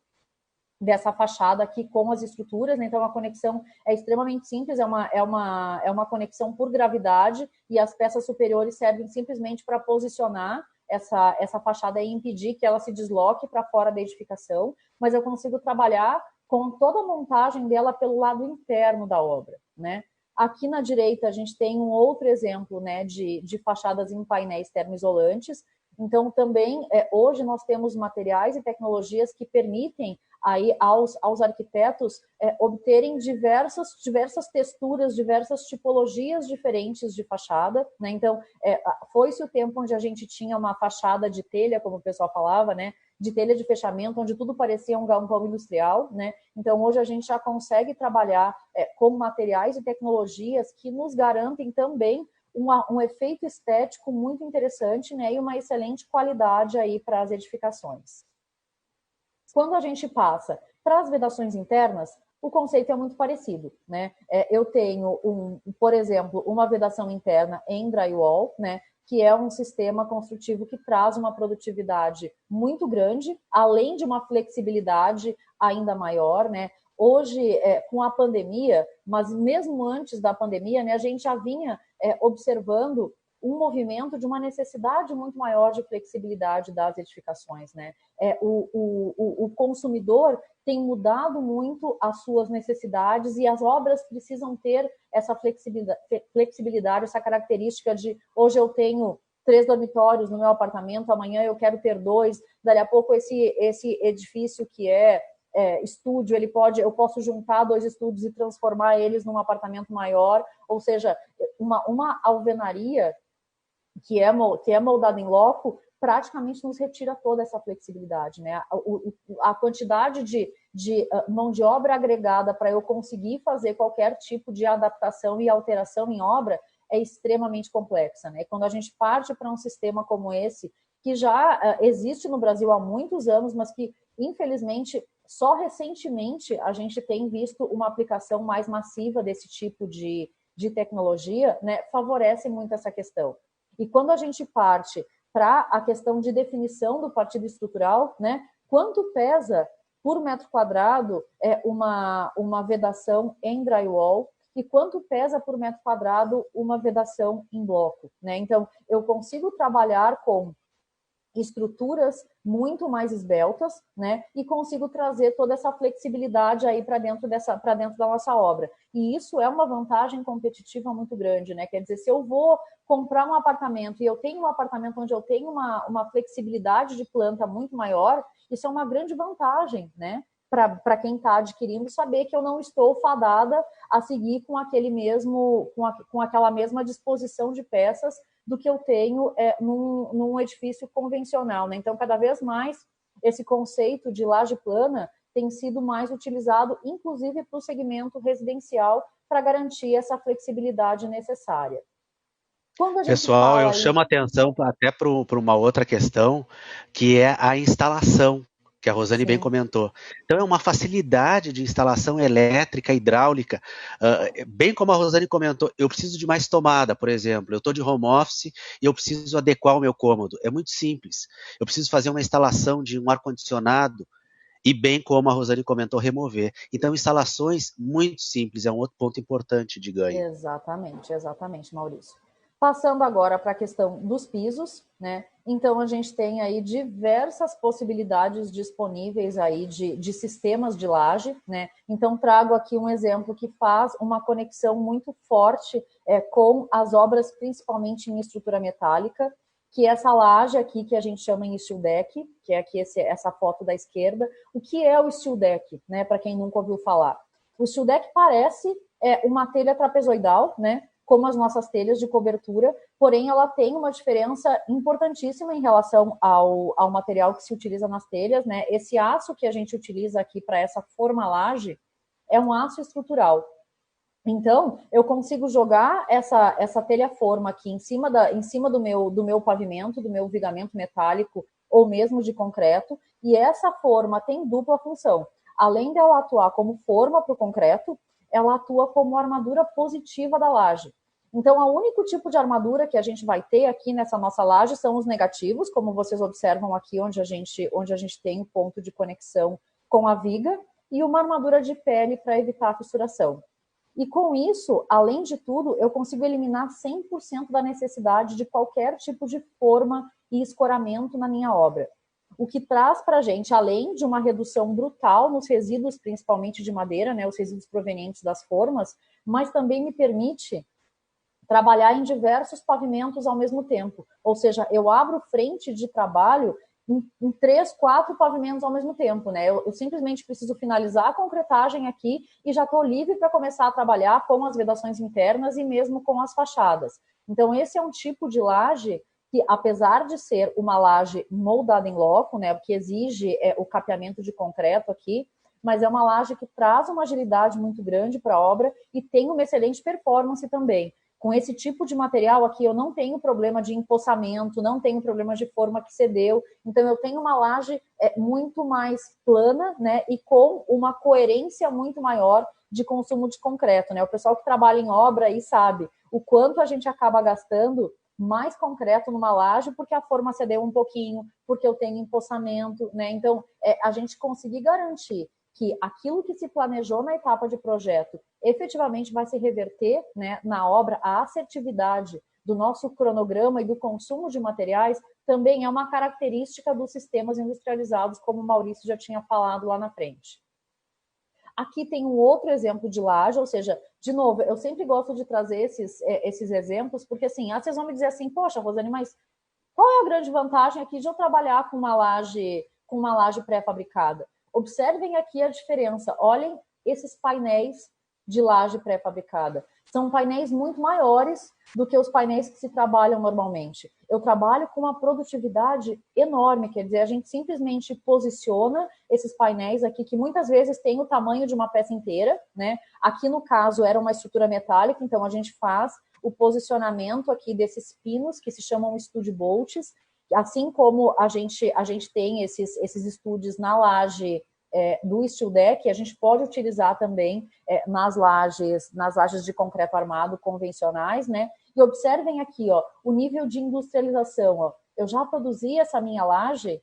dessa fachada aqui com as estruturas, né? Então a conexão é extremamente simples, é uma conexão por gravidade e as peças superiores servem simplesmente para posicionar essa fachada e impedir que ela se desloque para fora da edificação, mas eu consigo trabalhar com toda a montagem dela pelo lado interno da obra, né? Aqui na direita a gente tem um outro exemplo, né, de fachadas em painéis termoisolantes. Então também hoje nós temos materiais e tecnologias que permitem aí aos arquitetos obterem diversas texturas, diversas tipologias diferentes de fachada, né? Então, foi-se o tempo onde a gente tinha uma fachada de telha, como o pessoal falava, né? de telha de fechamento, onde tudo parecia um galpão industrial, né? Então, hoje a gente já consegue trabalhar com materiais e tecnologias que nos garantem também um efeito estético muito interessante, né? E uma excelente qualidade aí para as edificações. Quando a gente passa para as vedações internas, o conceito é muito parecido, né? Eu tenho, por exemplo, uma vedação interna em drywall, né? Que é um sistema construtivo que traz uma produtividade muito grande, além de uma flexibilidade ainda maior, né? Hoje, com a pandemia, mas mesmo antes da pandemia, né, a gente já vinha observando um movimento de uma necessidade muito maior de flexibilidade das edificações, né? O consumidor tem mudado muito as suas necessidades e as obras precisam ter essa flexibilidade, essa característica de hoje eu tenho 3 dormitórios no meu apartamento, amanhã eu quero ter 2, dali a pouco esse edifício que estúdio, eu posso juntar 2 estúdios e transformar eles num apartamento maior, ou seja, uma alvenaria que é moldada em loco, praticamente nos retira toda essa flexibilidade, né? A quantidade de mão de obra agregada para eu conseguir fazer qualquer tipo de adaptação e alteração em obra é extremamente complexa, né? Quando a gente parte para um sistema como esse, que já existe no Brasil há muitos anos, mas que, infelizmente, só recentemente a gente tem visto uma aplicação mais massiva desse tipo de tecnologia, né? Favorece muito essa questão. E quando a gente parte para a questão de definição do partido estrutural, né? Quanto pesa por metro quadrado uma vedação em drywall e quanto pesa por metro quadrado uma vedação em bloco, né? Então, eu consigo trabalhar com estruturas muito mais esbeltas, né? E consigo trazer toda essa flexibilidade aí para dentro da nossa obra. E isso é uma vantagem competitiva muito grande, né? Quer dizer, se eu vou comprar um apartamento e eu tenho um apartamento onde eu tenho uma flexibilidade de planta muito maior, isso é uma grande vantagem, né? Para quem está adquirindo, saber que eu não estou fadada a seguir com aquela mesma disposição de peças do que eu tenho num edifício convencional, né? Então, cada vez mais, esse conceito de laje plana tem sido mais utilizado, inclusive para o segmento residencial, para garantir essa flexibilidade necessária. Quando a gente Pessoal, eu chamo a atenção até para uma outra questão, que é a instalação, que a Rosane bem comentou. Então, é uma facilidade de instalação elétrica, hidráulica. Bem como a Rosane comentou, eu preciso de mais tomada, por exemplo. Eu estou de home office e eu preciso adequar o meu cômodo. É muito simples. Eu preciso fazer uma instalação de um ar-condicionado e, bem como a Rosane comentou, remover. Então, instalações muito simples, é um outro ponto importante de ganho. Exatamente, Maurício. Passando agora para a questão dos pisos, né? Então, a gente tem aí diversas possibilidades disponíveis aí de sistemas de laje, né? Então, trago aqui um exemplo que faz uma conexão muito forte com as obras, principalmente em estrutura metálica, que é essa laje aqui que a gente chama em steel deck, que é aqui essa foto da esquerda. O que é o steel deck, né? Para quem nunca ouviu falar. O steel deck parece uma telha trapezoidal, né? Como as nossas telhas de cobertura, porém ela tem uma diferença importantíssima em relação ao material que se utiliza nas telhas, né? Esse aço que a gente utiliza aqui para essa formalagem é um aço estrutural. Então, eu consigo jogar essa telha forma aqui em cima do meu pavimento, do meu vigamento metálico ou mesmo de concreto, e essa forma tem dupla função. Além dela atuar como forma para o concreto, ela atua como armadura positiva da laje. Então, o único tipo de armadura que a gente vai ter aqui nessa nossa laje são os negativos, como vocês observam aqui, onde a gente tem o ponto de conexão com a viga, e uma armadura de pele para evitar a fissuração. E com isso, além de tudo, eu consigo eliminar 100% da necessidade de qualquer tipo de forma e escoramento na minha obra. O que traz para a gente, além de uma redução brutal nos resíduos, principalmente de madeira, né, os resíduos provenientes das formas, mas também me permite trabalhar em diversos pavimentos ao mesmo tempo. Ou seja, eu abro frente de trabalho em 3, 4 pavimentos ao mesmo tempo, né? Eu simplesmente preciso finalizar a concretagem aqui e já estou livre para começar a trabalhar com as vedações internas e mesmo com as fachadas. Então, esse é um tipo de laje que, apesar de ser uma laje moldada em loco, né, que exige o capeamento de concreto aqui, mas é uma laje que traz uma agilidade muito grande para a obra e tem uma excelente performance também. Com esse tipo de material aqui, eu não tenho problema de empossamento, não tenho problema de forma que cedeu. Então, eu tenho uma laje muito mais plana, né, e com uma coerência muito maior de consumo de concreto, né? O pessoal que trabalha em obra aí sabe o quanto a gente acaba gastando mais concreto numa laje, porque a forma cedeu um pouquinho, porque eu tenho empossamento, né? Então, a gente conseguir garantir que aquilo que se planejou na etapa de projeto efetivamente vai se reverter, né, na obra, a assertividade do nosso cronograma e do consumo de materiais também é uma característica dos sistemas industrializados, como o Maurício já tinha falado lá na frente. Aqui tem um outro exemplo de laje, ou seja, de novo, eu sempre gosto de trazer esses exemplos, porque assim, vocês vão me dizer assim, poxa, Rosane, mas qual é a grande vantagem aqui de eu trabalhar com uma laje pré-fabricada? Observem aqui a diferença. Olhem esses painéis de laje pré-fabricada. São painéis muito maiores do que os painéis que se trabalham normalmente. Eu trabalho com uma produtividade enorme, quer dizer, a gente simplesmente posiciona esses painéis aqui, que muitas vezes têm o tamanho de uma peça inteira, né? Aqui, no caso, era uma estrutura metálica, então a gente faz o posicionamento aqui desses pinos, que se chamam stud bolts, assim como a gente tem esses estudes na laje do steel deck, a gente pode utilizar também nas lajes de concreto armado convencionais, né? E observem aqui, ó, o nível de industrialização, ó. Eu já produzi essa minha laje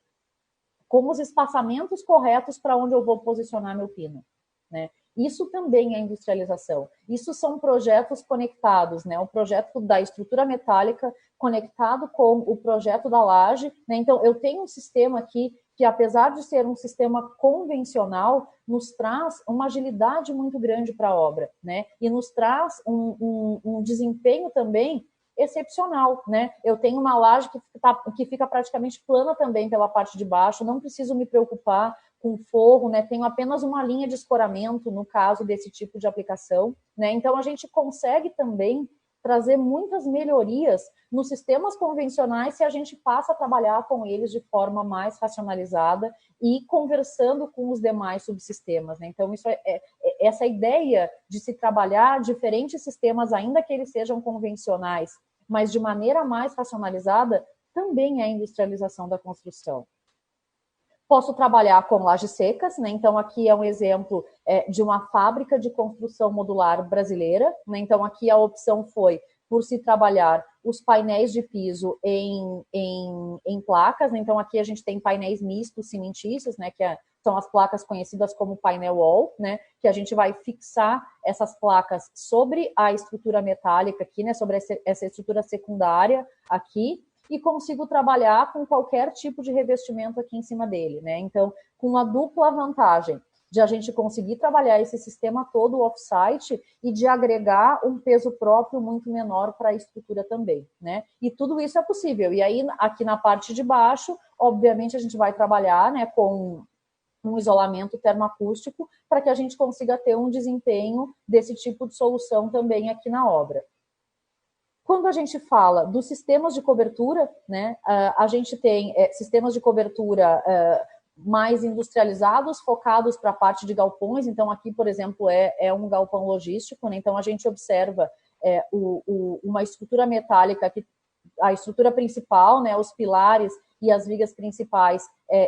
com os espaçamentos corretos para onde eu vou posicionar meu pino, né? Isso também é industrialização. Isso são projetos conectados, né? O projeto da estrutura metálica conectado com o projeto da laje, né? Então, eu tenho um sistema aqui que, apesar de ser um sistema convencional, nos traz uma agilidade muito grande para a obra, né? E nos traz um desempenho também excepcional, né? Eu tenho uma laje que fica praticamente plana também pela parte de baixo, não preciso me preocupar com forro, né? Tenho apenas uma linha de escoramento no caso desse tipo de aplicação, né? Então a gente consegue também trazer muitas melhorias nos sistemas convencionais se a gente passa a trabalhar com eles de forma mais racionalizada e conversando com os demais subsistemas, né? Então isso essa ideia de se trabalhar diferentes sistemas, ainda que eles sejam convencionais, mas de maneira mais racionalizada, também é a industrialização da construção. Posso trabalhar com lajes secas, né? Então aqui é um exemplo de uma fábrica de construção modular brasileira, né? Então aqui a opção foi por se trabalhar os painéis de piso em placas, né? Então aqui a gente tem painéis mistos cimentícios, né? Que são as placas conhecidas como painel wall, né? Que a gente vai fixar essas placas sobre a estrutura metálica aqui, né? Sobre essa estrutura secundária aqui, e consigo trabalhar com qualquer tipo de revestimento aqui em cima dele, né? Então, com uma dupla vantagem de a gente conseguir trabalhar esse sistema todo off-site e de agregar um peso próprio muito menor para a estrutura também, né? E tudo isso é possível. E aí, aqui na parte de baixo, obviamente, a gente vai trabalhar, né, com um isolamento termoacústico para que a gente consiga ter um desempenho desse tipo de solução também aqui na obra. Quando a gente fala dos sistemas de cobertura, né, a gente tem sistemas de cobertura mais industrializados, focados para a parte de galpões. Então, aqui, por exemplo, é um galpão logístico, né? Então, a gente observa uma estrutura metálica, a estrutura principal, né, os pilares e as vigas principais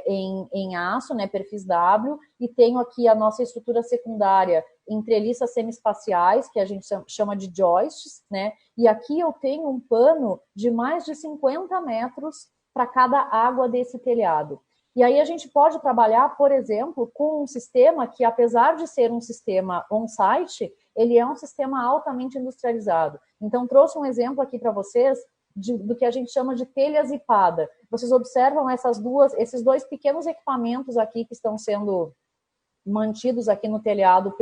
em aço, né, perfis W, e tenho aqui a nossa estrutura secundária em treliças semi-espaciais, que a gente chama de joists, né, e aqui eu tenho um pano de mais de 50 metros para cada água desse telhado. E aí a gente pode trabalhar, por exemplo, com um sistema que, apesar de ser um sistema on-site, ele é um sistema altamente industrializado. Então, trouxe um exemplo aqui para vocês do que a gente chama de telha zipada. Vocês observam esses dois pequenos equipamentos aqui que estão sendo mantidos aqui no telhado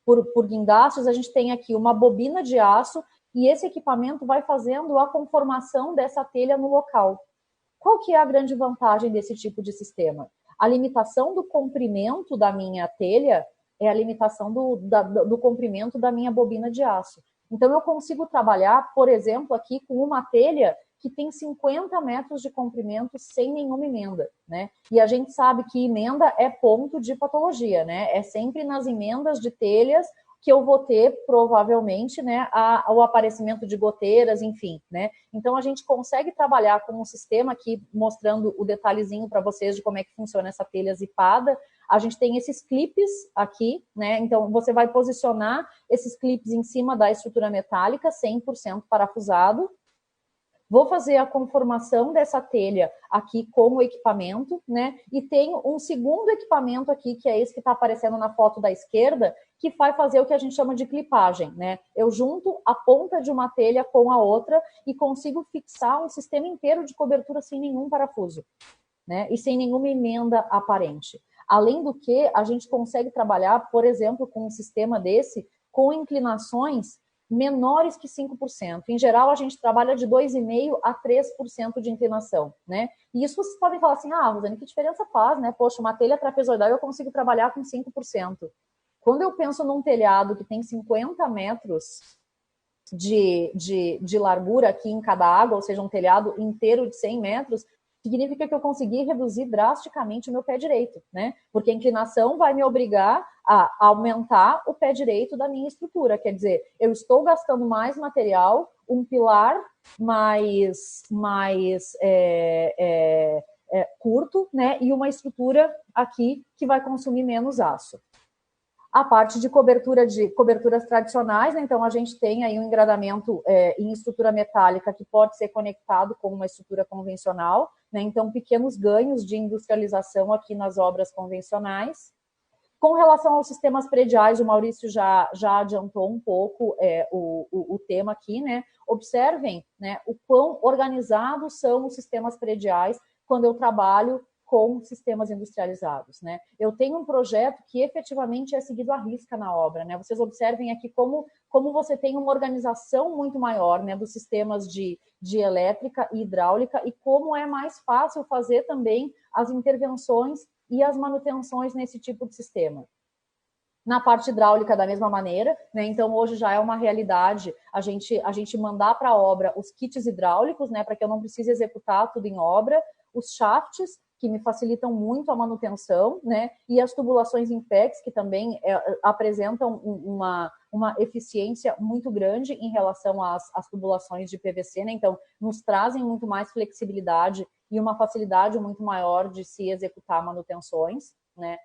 por guindastes. A gente tem aqui uma bobina de aço e esse equipamento vai fazendo a conformação dessa telha no local. Qual que é a grande vantagem desse tipo de sistema? A limitação do comprimento da minha telha é a limitação do comprimento da minha bobina de aço. Então, eu consigo trabalhar, por exemplo, aqui com uma telha que tem 50 metros de comprimento sem nenhuma emenda, né? E a gente sabe que emenda é ponto de patologia, né? É sempre nas emendas de telhas que eu vou ter, provavelmente, né, o aparecimento de goteiras, enfim, né? Então, a gente consegue trabalhar com um sistema aqui, mostrando o detalhezinho para vocês de como é que funciona essa telha zipada. A gente tem esses clipes aqui, né? Então, você vai posicionar esses clipes em cima da estrutura metálica, 100% parafusado. Vou fazer a conformação dessa telha aqui com o equipamento, né? E tenho um segundo equipamento aqui, que é esse que está aparecendo na foto da esquerda, que vai fazer o que a gente chama de clipagem, né? Eu junto a ponta de uma telha com a outra e consigo fixar um sistema inteiro de cobertura sem nenhum parafuso, né? E sem nenhuma emenda aparente. Além do que, a gente consegue trabalhar, por exemplo, com um sistema desse, com inclinações menores que 5%. Em geral, a gente trabalha de 2,5% a 3% de inclinação, né? E isso vocês podem falar assim, Rosane, que diferença faz, né? Poxa, uma telha trapezoidal eu consigo trabalhar com 5%. Quando eu penso num telhado que tem 50 metros de largura aqui em cada água, ou seja, um telhado inteiro de 100 metros, significa que eu consegui reduzir drasticamente o meu pé direito, né? Porque a inclinação vai me obrigar a aumentar o pé direito da minha estrutura. Quer dizer, eu estou gastando mais material, um pilar mais curto, né? E uma estrutura aqui que vai consumir menos aço. A parte de coberturas tradicionais, né? Então a gente tem aí um engradamento em estrutura metálica que pode ser conectado com uma estrutura convencional, né? Então pequenos ganhos de industrialização aqui nas obras convencionais. Com relação aos sistemas prediais, o Maurício já adiantou um pouco o tema aqui, né? Observem, né, o quão organizados são os sistemas prediais quando eu trabalho com sistemas industrializados, né? Eu tenho um projeto que efetivamente é seguido à risca na obra, né? Vocês observem aqui como você tem uma organização muito maior, né, dos sistemas de elétrica e hidráulica e como é mais fácil fazer também as intervenções e as manutenções nesse tipo de sistema. Na parte hidráulica, da mesma maneira, né? Então, hoje já é uma realidade a gente mandar para a obra os kits hidráulicos, né? Para que eu não precise executar tudo em obra, os shafts, que me facilitam muito a manutenção, né? E as tubulações IMPEX, que também apresentam uma eficiência muito grande em relação às tubulações de PVC, né? Então, nos trazem muito mais flexibilidade e uma facilidade muito maior de se executar manutenções, né?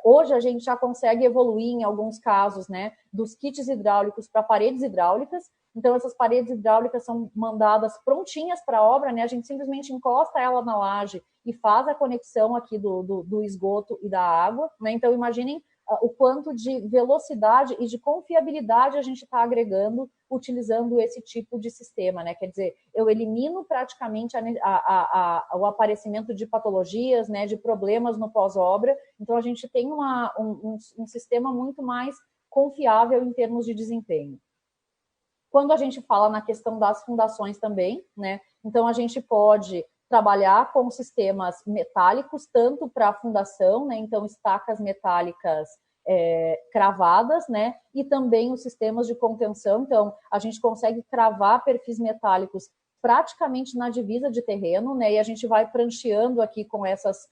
Hoje a gente já consegue evoluir em alguns casos, né, dos kits hidráulicos para paredes hidráulicas. Então essas paredes hidráulicas são mandadas prontinhas para a obra, né? A gente simplesmente encosta ela na laje e faz a conexão aqui do esgoto e da água, né? Então imaginem o quanto de velocidade e de confiabilidade a gente está agregando utilizando esse tipo de sistema, né? Quer dizer, eu elimino praticamente o aparecimento de patologias, né, de problemas no pós-obra, então a gente tem um sistema muito mais confiável em termos de desempenho. Quando a gente fala na questão das fundações também, né, então a gente pode trabalhar com sistemas metálicos, tanto para a fundação, né, então estacas metálicas cravadas, né, e também os sistemas de contenção. Então, a gente consegue cravar perfis metálicos praticamente na divisa de terreno, né, e a gente vai prancheando aqui com essas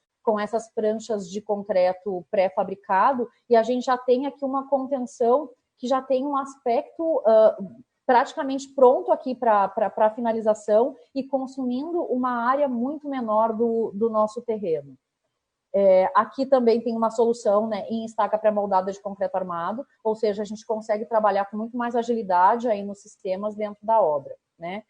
pranchas de concreto pré-fabricado, e a gente já tem aqui uma contenção que já tem um aspecto praticamente pronto aqui para finalização e consumindo uma área muito menor do nosso terreno. Aqui também tem uma solução, né, em estaca pré-moldada de concreto armado, ou seja, a gente consegue trabalhar com muito mais agilidade aí nos sistemas dentro da obra, né?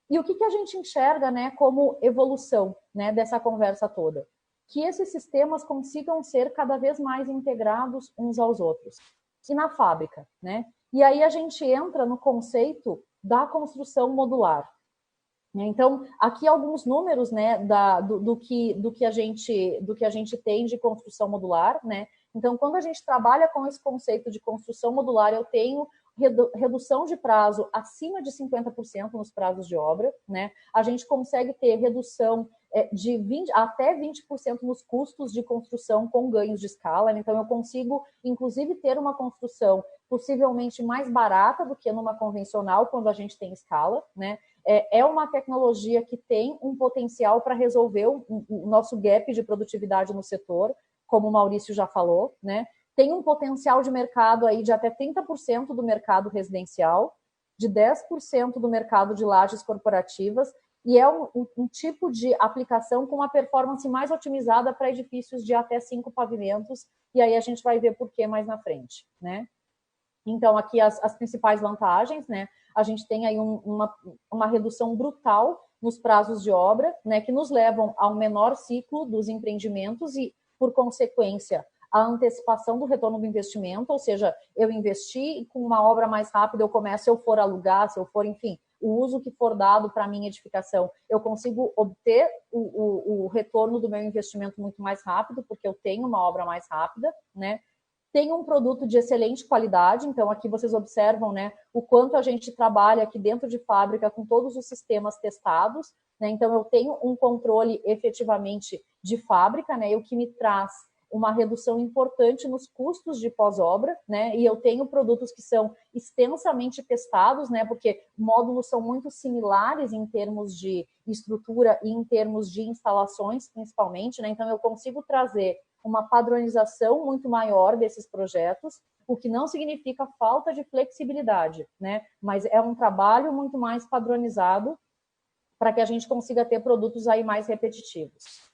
E o que a gente enxerga, né, como evolução, né, dessa conversa toda? Que esses sistemas consigam ser cada vez mais integrados uns aos outros. E na fábrica, né? E aí a gente entra no conceito da construção modular. Então, aqui alguns números, né, do que a gente tem de construção modular, né? Então, quando a gente trabalha com esse conceito de construção modular, eu tenho redução de prazo acima de 50% nos prazos de obra, né? A gente consegue ter redução de 20, até 20% nos custos de construção com ganhos de escala. Então, eu consigo, inclusive, ter uma construção possivelmente mais barata do que numa convencional, quando a gente tem escala, né? É uma tecnologia que tem um potencial para resolver o nosso gap de produtividade no setor, como o Maurício já falou, né? Tem um potencial de mercado aí de até 30% do mercado residencial, de 10% do mercado de lajes corporativas, e é um tipo de aplicação com uma performance mais otimizada para edifícios de até 5 pavimentos, e aí a gente vai ver por que mais na frente, né? Então, aqui as principais vantagens, né? A gente tem aí uma redução brutal nos prazos de obra, né? Que nos levam a um menor ciclo dos empreendimentos e, por consequência, a antecipação do retorno do investimento, ou seja, eu investi e com uma obra mais rápida eu começo, se eu for alugar, se eu for, enfim, o uso que for dado para a minha edificação, eu consigo obter o retorno do meu investimento muito mais rápido, porque eu tenho uma obra mais rápida, né? Tem um produto de excelente qualidade, então aqui vocês observam, né, o quanto a gente trabalha aqui dentro de fábrica com todos os sistemas testados, né? Então eu tenho um controle efetivamente de fábrica, né, o que me traz uma redução importante nos custos de pós-obra, né? E eu tenho produtos que são extensamente testados, né? Porque módulos são muito similares em termos de estrutura e em termos de instalações, principalmente, né? Então eu consigo trazer uma padronização muito maior desses projetos, o que não significa falta de flexibilidade, né? Mas é um trabalho muito mais padronizado para que a gente consiga ter produtos aí mais repetitivos.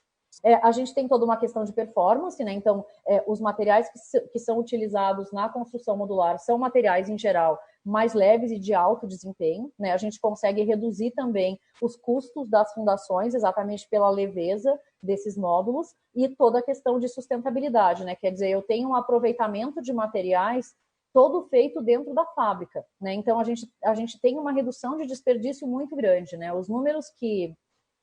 A gente tem toda uma questão de performance, né? Então, os materiais que são utilizados na construção modular são materiais, em geral, mais leves e de alto desempenho, né? A gente consegue reduzir também os custos das fundações, exatamente pela leveza desses módulos, e toda a questão de sustentabilidade, né? Quer dizer, eu tenho um aproveitamento de materiais todo feito dentro da fábrica, né? Então, a gente tem uma redução de desperdício muito grande, né? Os números que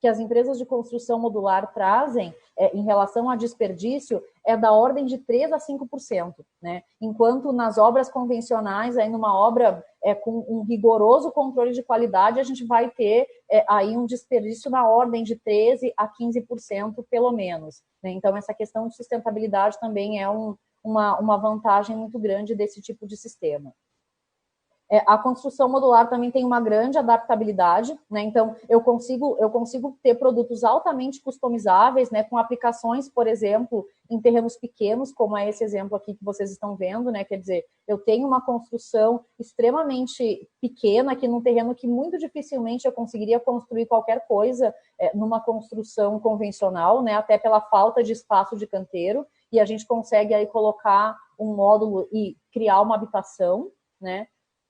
as empresas de construção modular trazem em relação a desperdício é da ordem de 3 a 5%, né? Enquanto nas obras convencionais, aí numa obra com um rigoroso controle de qualidade, a gente vai ter aí um desperdício na ordem de 13 a 15%, pelo menos, né? Então, essa questão de sustentabilidade também é uma vantagem muito grande desse tipo de sistema. A construção modular também tem uma grande adaptabilidade, né? Então, eu consigo ter produtos altamente customizáveis, né? Com aplicações, por exemplo, em terrenos pequenos, como é esse exemplo aqui que vocês estão vendo, né? Quer dizer, eu tenho uma construção extremamente pequena aqui num terreno que muito dificilmente eu conseguiria construir qualquer coisa numa construção convencional, né? Até pela falta de espaço de canteiro, e a gente consegue aí colocar um módulo e criar uma habitação, né?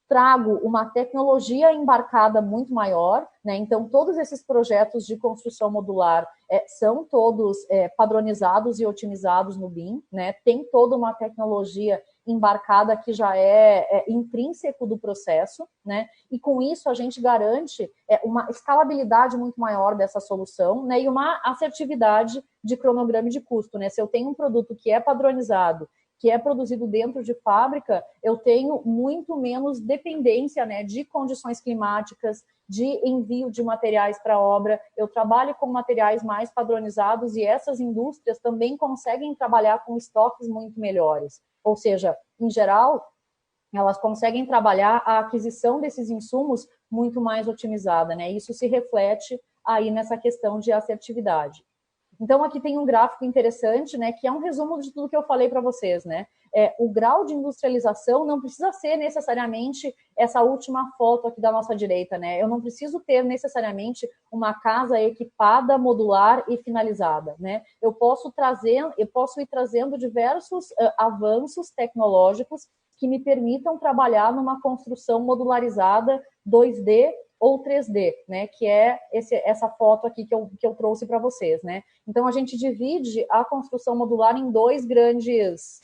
Trago uma tecnologia embarcada muito maior, né? Então, todos esses projetos de construção modular são todos padronizados e otimizados no BIM, né? Tem toda uma tecnologia embarcada que já é intrínseco do processo, né? E com isso a gente garante uma escalabilidade muito maior dessa solução, né? E uma assertividade de cronograma de custo, né? Se eu tenho um produto que é padronizado, que é produzido dentro de fábrica, eu tenho muito menos dependência, né, de condições climáticas, de envio de materiais para a obra. Eu trabalho com materiais mais padronizados e essas indústrias também conseguem trabalhar com estoques muito melhores. Ou seja, em geral, elas conseguem trabalhar a aquisição desses insumos muito mais otimizada, né? Isso se reflete aí nessa questão de assertividade. Então, aqui tem um gráfico interessante, né, que é um resumo de tudo que eu falei para vocês, né? O grau de industrialização não precisa ser necessariamente essa última foto aqui da nossa direita, né? Eu não preciso ter necessariamente uma casa equipada, modular e finalizada, né? Eu posso ir trazendo diversos avanços tecnológicos que me permitam trabalhar numa construção modularizada 2D ou 3D, né, que é essa foto aqui que eu trouxe para vocês, né? Então, a gente divide a construção modular em dois grandes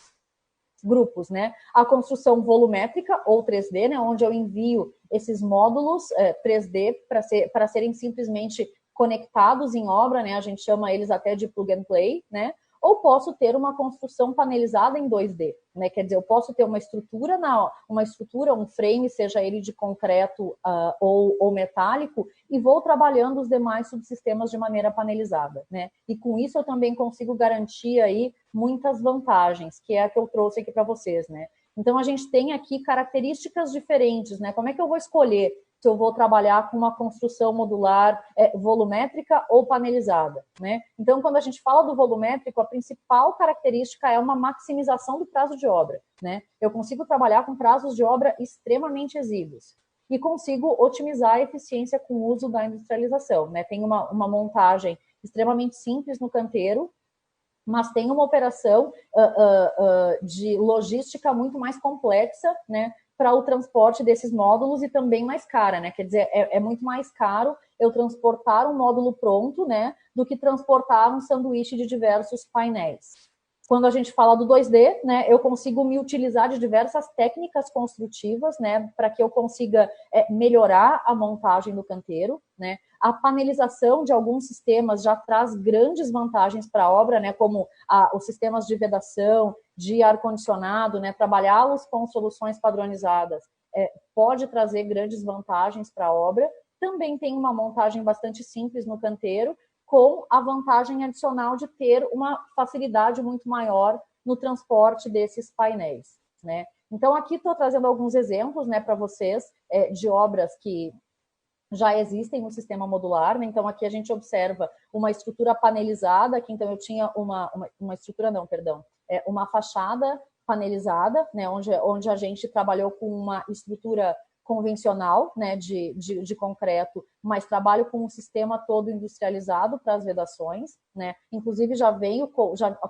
grupos, né? A construção volumétrica, ou 3D, né, onde eu envio esses módulos 3D para serem simplesmente conectados em obra, né? A gente chama eles até de plug and play, né? ou posso ter uma construção panelizada em 2D, né? Quer dizer, eu posso ter uma estrutura, um frame, seja ele de concreto ou metálico, e vou trabalhando os demais subsistemas de maneira panelizada, né? E com isso eu também consigo garantir aí muitas vantagens, que é a que eu trouxe aqui para vocês, né? Então a gente tem aqui características diferentes, né? Como é que eu vou escolher se eu vou trabalhar com uma construção modular volumétrica ou panelizada, né? Então, quando a gente fala do volumétrico, a principal característica é uma maximização do prazo de obra, né? Eu consigo trabalhar com prazos de obra extremamente exíguos e consigo otimizar a eficiência com o uso da industrialização, né? Tem uma montagem extremamente simples no canteiro, mas tem uma operação de logística muito mais complexa, né, para o transporte desses módulos e também mais cara, né? Quer dizer, é muito mais caro eu transportar um módulo pronto, né, do que transportar um sanduíche de diversos painéis. Quando a gente fala do 2D, né, eu consigo me utilizar de diversas técnicas construtivas, né, para que eu consiga melhorar a montagem do canteiro, né. A panelização de alguns sistemas já traz grandes vantagens para a obra, né, como os sistemas de vedação, de ar-condicionado, né, trabalhá-los com soluções padronizadas pode trazer grandes vantagens para a obra. Também tem uma montagem bastante simples no canteiro, com a vantagem adicional de ter uma facilidade muito maior no transporte desses painéis, né? Então, aqui estou trazendo alguns exemplos, né, para vocês de obras que já existem no sistema modular, né? Então, aqui a gente observa uma estrutura panelizada, aqui então eu tinha uma estrutura, não, perdão, uma fachada panelizada, né, onde a gente trabalhou com uma estrutura convencional, né, de concreto, mas trabalho com um sistema todo industrializado para as vedações, né? Inclusive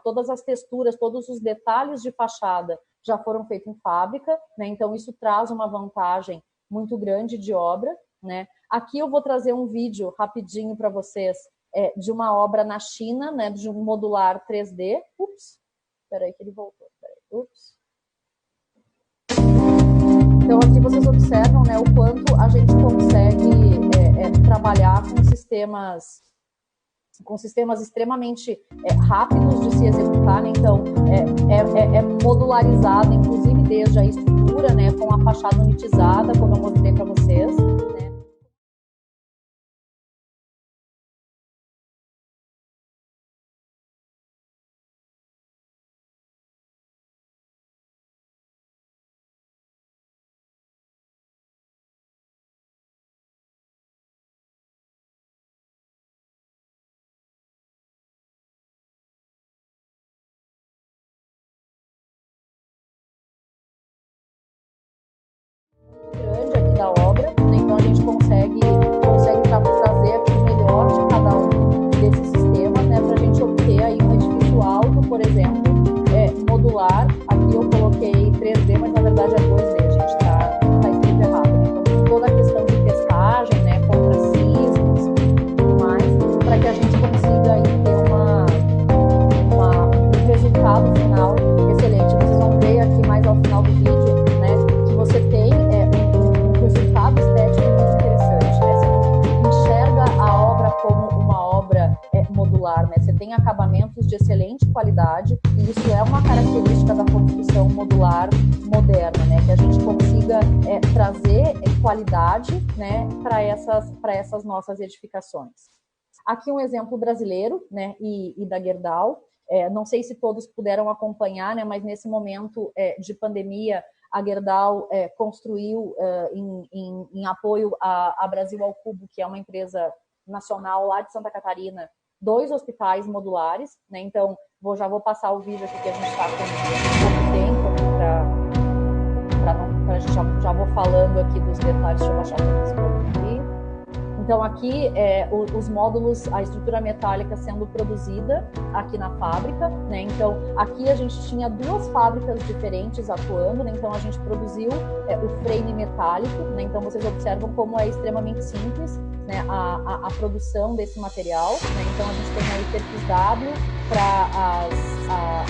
todas as texturas, todos os detalhes de fachada já foram feitos em fábrica, né? Então isso traz uma vantagem muito grande de obra, né? Aqui eu vou trazer um vídeo rapidinho para vocês de uma obra na China, né, de um modular 3D. Ups, peraí que ele voltou. Ups. Então, aqui vocês observam, né, o quanto a gente consegue trabalhar com sistemas extremamente rápidos de se executar, né? Então, é modularizado, inclusive desde a estrutura, né, com a fachada unitizada, como eu mostrei para vocês, né? Grande aqui da obra, né? Então a gente consegue trazer aqui o melhor de cada um desses sistemas, né, para a gente obter aí um edifício alto, por exemplo, modular. Aqui eu coloquei 3D, mas na verdade é 2D, gente, tá escrito errado, né? Então tem toda a questão de testagem, né, contra sismos e tudo mais, para que a gente consiga aí ter um resultado final excelente. Vocês vão ver aqui mais ao final do vídeo, né, que você tem resultado estético muito interessante, né? Você enxerga a obra como uma obra modular, né? Você tem acabamentos de excelente qualidade e isso é uma característica da construção modular moderna, né? Que a gente consiga trazer qualidade, né, para essas nossas edificações. Aqui um exemplo brasileiro, né, e da Gerdau. Não sei se todos puderam acompanhar, né, mas nesse momento de pandemia, a Gerdau construiu, em apoio à Brasil ao Cubo, que é uma empresa nacional lá de Santa Catarina, 2 hospitais modulares, né? Então, já vou passar o vídeo aqui que a gente está com pouco tempo, para a gente já vou falando aqui dos detalhes. Deixa eu baixar aqui. Então, aqui, os módulos, a estrutura metálica sendo produzida aqui na fábrica, né? Então, aqui a gente tinha 2 fábricas diferentes atuando, né? Então, a gente produziu o frame metálico, né? Então, vocês observam como é extremamente simples, né, a produção desse material, né? Então, a gente tem aí perfis W para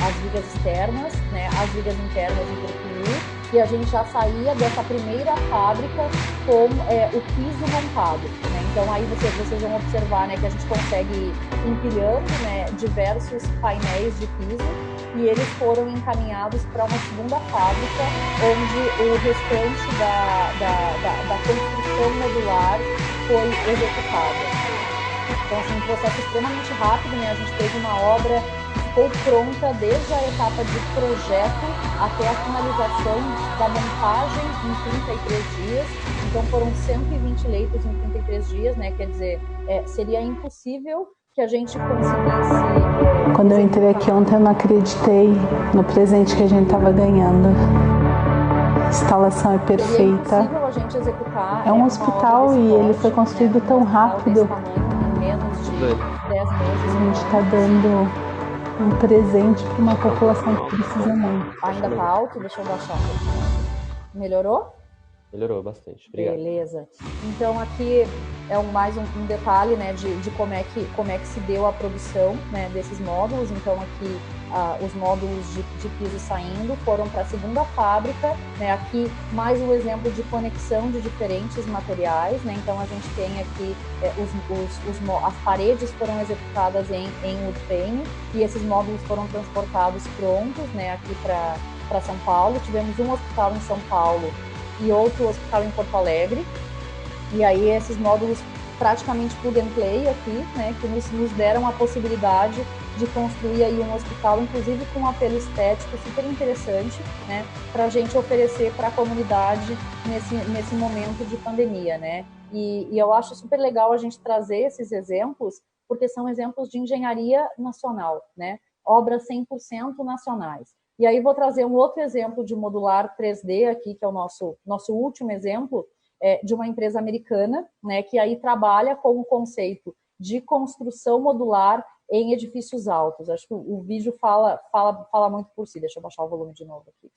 as vigas externas, né? As vigas internas em perfil U, e a gente já saía dessa primeira fábrica com o piso montado, né? Então aí vocês vão observar, né, que a gente consegue ir empilhando, né, diversos painéis de piso, e eles foram encaminhados para uma segunda fábrica, onde o restante da construção modular foi executada. Então, assim, um processo extremamente rápido, né? A gente teve uma obra que ficou pronta desde a etapa de projeto até a finalização da montagem em 33 dias. Então, foram 120 leitos em 33 dias, né? Quer dizer, seria impossível que a gente conseguisse... Quando eu entrei aqui ontem, eu não acreditei no presente que a gente estava ganhando. A instalação é perfeita. É impossível a gente executar... É um hospital e ele foi construído tão rápido. Em menos de 10 meses. A gente está dando um presente para uma população que precisa muito. Ainda está alto? Deixa eu baixar. Melhorou? Melhorou bastante, obrigado. Beleza. Então aqui é mais um detalhe, né, de como é que se deu a produção, né, desses módulos. Então aqui os módulos de piso saindo foram para a segunda fábrica, né, aqui mais um exemplo de conexão de diferentes materiais, né. Então a gente tem aqui as paredes foram executadas em wood frame e esses módulos foram transportados prontos, né, aqui para São Paulo. Tivemos um hospital em São Paulo e outro hospital em Porto Alegre, e aí esses módulos praticamente plug and play aqui, né, que nos deram a possibilidade de construir aí um hospital, inclusive com um apelo estético super interessante, né, para a gente oferecer para a comunidade nesse momento de pandemia, né, e eu acho super legal a gente trazer esses exemplos, porque são exemplos de engenharia nacional, né, obras 100% nacionais. E aí vou trazer um outro exemplo de modular 3D aqui, que é o nosso último exemplo, de uma empresa americana, né, que aí trabalha com o conceito de construção modular em edifícios altos. Acho que o vídeo fala muito por si. Deixa eu baixar o volume de novo aqui.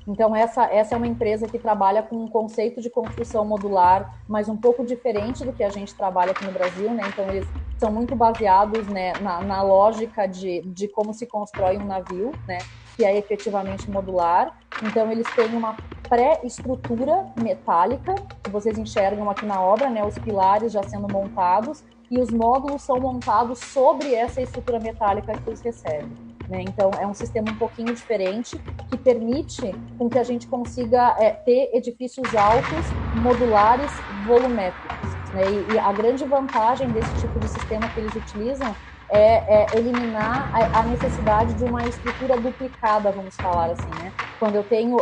Então, essa é uma empresa que trabalha com um conceito de construção modular, mas um pouco diferente do que a gente trabalha aqui no Brasil, né? Então, eles são muito baseados, né, na lógica de como se constrói um navio, né, que é efetivamente modular. Então, eles têm uma pré-estrutura metálica, que vocês enxergam aqui na obra, né, os pilares já sendo montados, e os módulos são montados sobre essa estrutura metálica que eles recebem, né? Então, é um sistema um pouquinho diferente, que permite com que a gente consiga ter edifícios altos, modulares, volumétricos, né? E a grande vantagem desse tipo de sistema que eles utilizam é eliminar a necessidade de uma estrutura duplicada, vamos falar assim, né? Quando eu tenho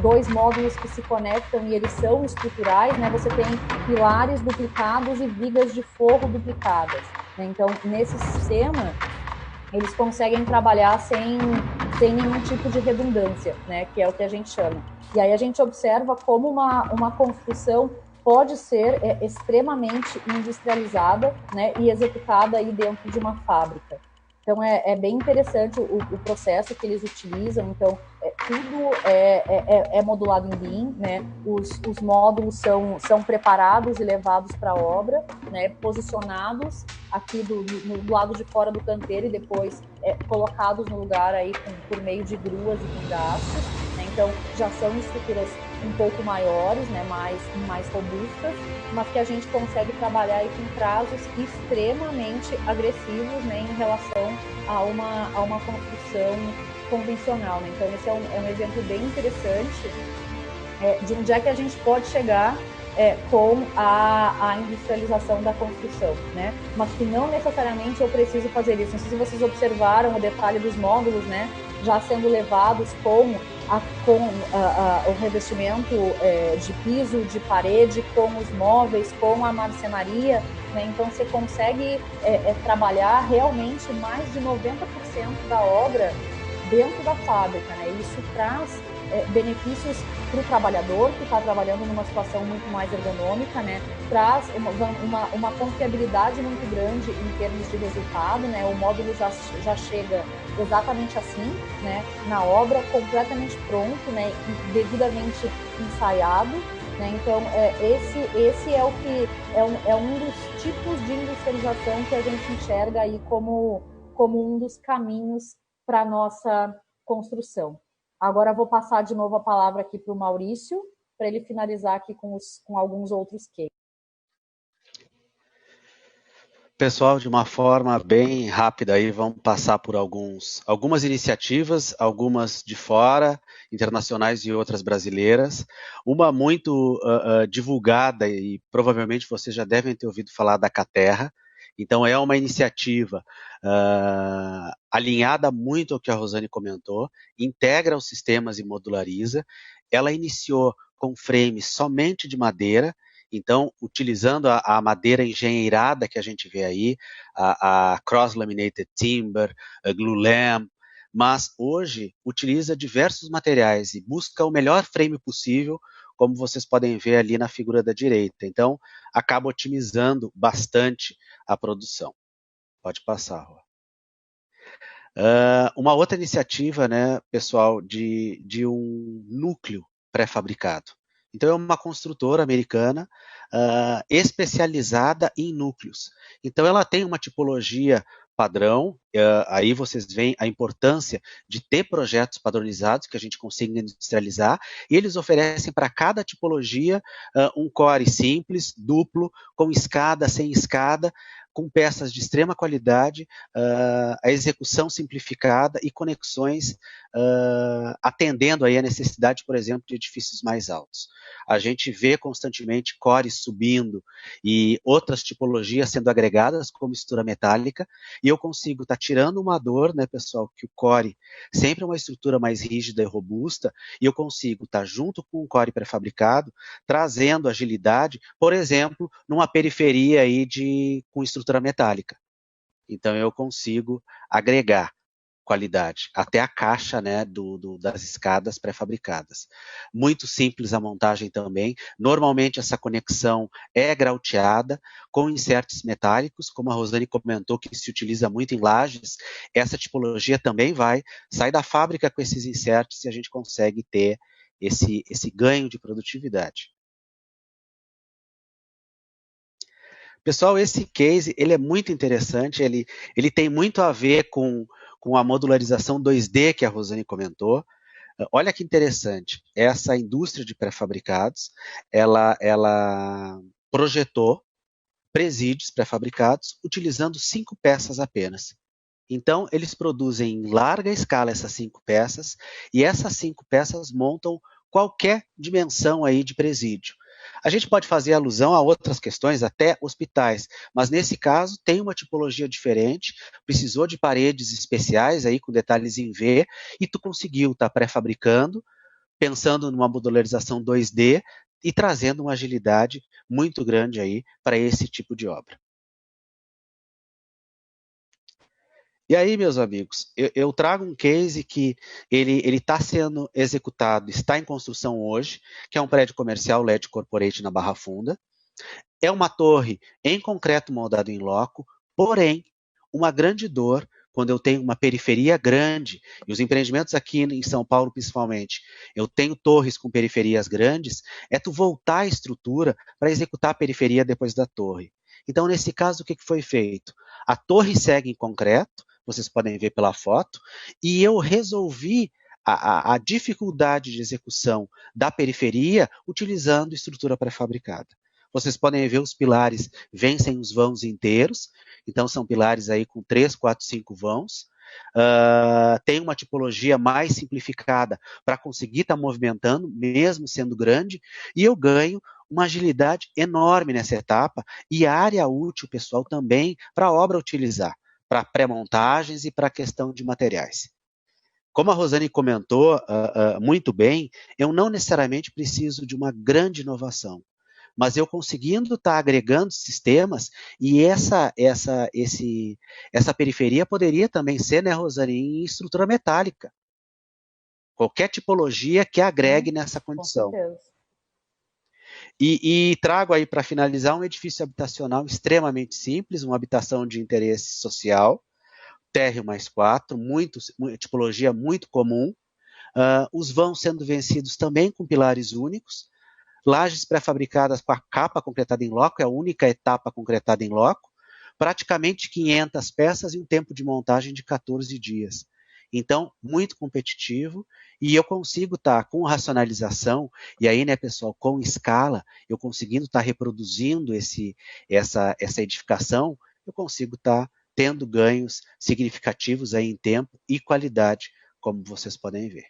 dois módulos que se conectam e eles são estruturais, né, você tem pilares duplicados e vigas de forro duplicadas, né? Então, nesse sistema, eles conseguem trabalhar sem nenhum tipo de redundância, né, que é o que a gente chama. E aí a gente observa como uma construção pode ser extremamente industrializada, né, e executada aí dentro de uma fábrica. Então, é bem interessante o processo que eles utilizam. Então, tudo é modulado em BIM, né? Os módulos são preparados e levados para a obra, né? Posicionados aqui do lado de fora do canteiro e depois colocados no lugar aí por meio de gruas e guindastes, né? Então, já são estruturas um pouco maiores, né? mais robustas, mas que a gente consegue trabalhar aí com prazos extremamente agressivos, né, em relação a uma construção convencional, né? Então, esse é um exemplo bem interessante de onde é que a gente pode chegar com a industrialização da construção, né? Mas que não necessariamente eu preciso fazer isso. Não sei se vocês observaram o detalhe dos módulos, né, já sendo levados com o revestimento de piso, de parede, com os móveis, com a marcenaria, né? Então você consegue trabalhar realmente mais de 90% da obra dentro da fábrica, né? Isso traz benefícios para o trabalhador que está trabalhando numa situação muito mais ergonômica, né? Traz uma confiabilidade muito grande em termos de resultado, né? O módulo já chega exatamente assim, né? Na obra, completamente pronto, né? Devidamente ensaiado, né? Então, esse é o que é um dos tipos de industrialização que a gente enxerga aí como um dos caminhos para a nossa construção. Agora vou passar de novo a palavra aqui para o Maurício, para ele finalizar aqui com alguns outros cases. Pessoal, de uma forma bem rápida aí, vamos passar por algumas iniciativas, algumas de fora, internacionais e outras brasileiras. Uma muito divulgada e provavelmente vocês já devem ter ouvido falar da Caterra. Então é uma iniciativa alinhada muito ao que a Rosane comentou, integra os sistemas e modulariza. Ela iniciou com frames somente de madeira. Então, utilizando a madeira engenheirada que a gente vê aí, a cross-laminated timber, a glulam, mas hoje utiliza diversos materiais e busca o melhor frame possível, como vocês podem ver ali na figura da direita. Então, acaba otimizando bastante a produção. Pode passar, Rô. Uma outra iniciativa, né, pessoal, de um núcleo pré-fabricado. Então, é uma construtora americana especializada em núcleos. Então, ela tem uma tipologia padrão, aí vocês veem a importância de ter projetos padronizados que a gente consiga industrializar, e eles oferecem para cada tipologia um core simples, duplo, com escada, sem escada, com peças de extrema qualidade, a execução simplificada e conexões atendendo aí a necessidade, por exemplo, de edifícios mais altos. A gente vê constantemente cores subindo e outras tipologias sendo agregadas, como estrutura metálica, e eu consigo estar tirando uma dor, né, pessoal, que o core sempre é uma estrutura mais rígida e robusta, e eu consigo estar junto com o core pré-fabricado, trazendo agilidade, por exemplo, numa periferia aí com estrutura metálica. Então eu consigo agregar qualidade, até a caixa, né, das escadas pré-fabricadas. Muito simples a montagem também. Normalmente essa conexão é grauteada com inserts metálicos, como a Rosane comentou, que se utiliza muito em lajes. Essa tipologia também sai da fábrica com esses inserts e a gente consegue ter esse ganho de produtividade. Pessoal, esse case ele é muito interessante, ele tem muito a ver com a modularização 2D que a Rosane comentou. Olha que interessante, essa indústria de pré-fabricados, ela projetou presídios pré-fabricados utilizando 5 peças apenas. Então, eles produzem em larga escala essas 5 peças, e essas 5 peças montam qualquer dimensão aí de presídio. A gente pode fazer alusão a outras questões, até hospitais, mas nesse caso tem uma tipologia diferente, precisou de paredes especiais aí com detalhes em V, e tu conseguiu estar pré-fabricando, pensando numa modularização 2D e trazendo uma agilidade muito grande aí para esse tipo de obra. E aí, meus amigos, eu trago um case que ele está sendo executado, está em construção hoje, que é um prédio comercial LED Corporate na Barra Funda. É uma torre em concreto moldado em loco, porém, uma grande dor quando eu tenho uma periferia grande, e os empreendimentos aqui em São Paulo principalmente, eu tenho torres com periferias grandes, é tu voltar a estrutura para executar a periferia depois da torre. Então, nesse caso, o que foi feito? A torre segue em concreto, vocês podem ver pela foto, e eu resolvi a dificuldade de execução da periferia utilizando estrutura pré-fabricada. Vocês podem ver os pilares vencem os vãos inteiros, então são pilares aí com 3, 4, 5 vãos. Tem uma tipologia mais simplificada para conseguir estar movimentando, mesmo sendo grande, e eu ganho uma agilidade enorme nessa etapa e área útil, pessoal, também para a obra utilizar, para pré-montagens e para a questão de materiais. Como a Rosane comentou muito bem, eu não necessariamente preciso de uma grande inovação, mas eu conseguindo estar agregando sistemas, e essa periferia poderia também ser, né, Rosane, em estrutura metálica. Qualquer tipologia que agregue nessa condição. Com certeza. E trago aí para finalizar um edifício habitacional extremamente simples, uma habitação de interesse social, térreo mais 4, tipologia muito comum, os vãos sendo vencidos também com pilares únicos, lajes pré-fabricadas com a capa concretada em loco, é a única etapa concretada em loco, praticamente 500 peças e um tempo de montagem de 14 dias. Então, muito competitivo, e eu consigo estar com racionalização, e aí, né, pessoal, com escala, eu conseguindo estar reproduzindo essa edificação, eu consigo estar tendo ganhos significativos aí em tempo e qualidade, como vocês podem ver.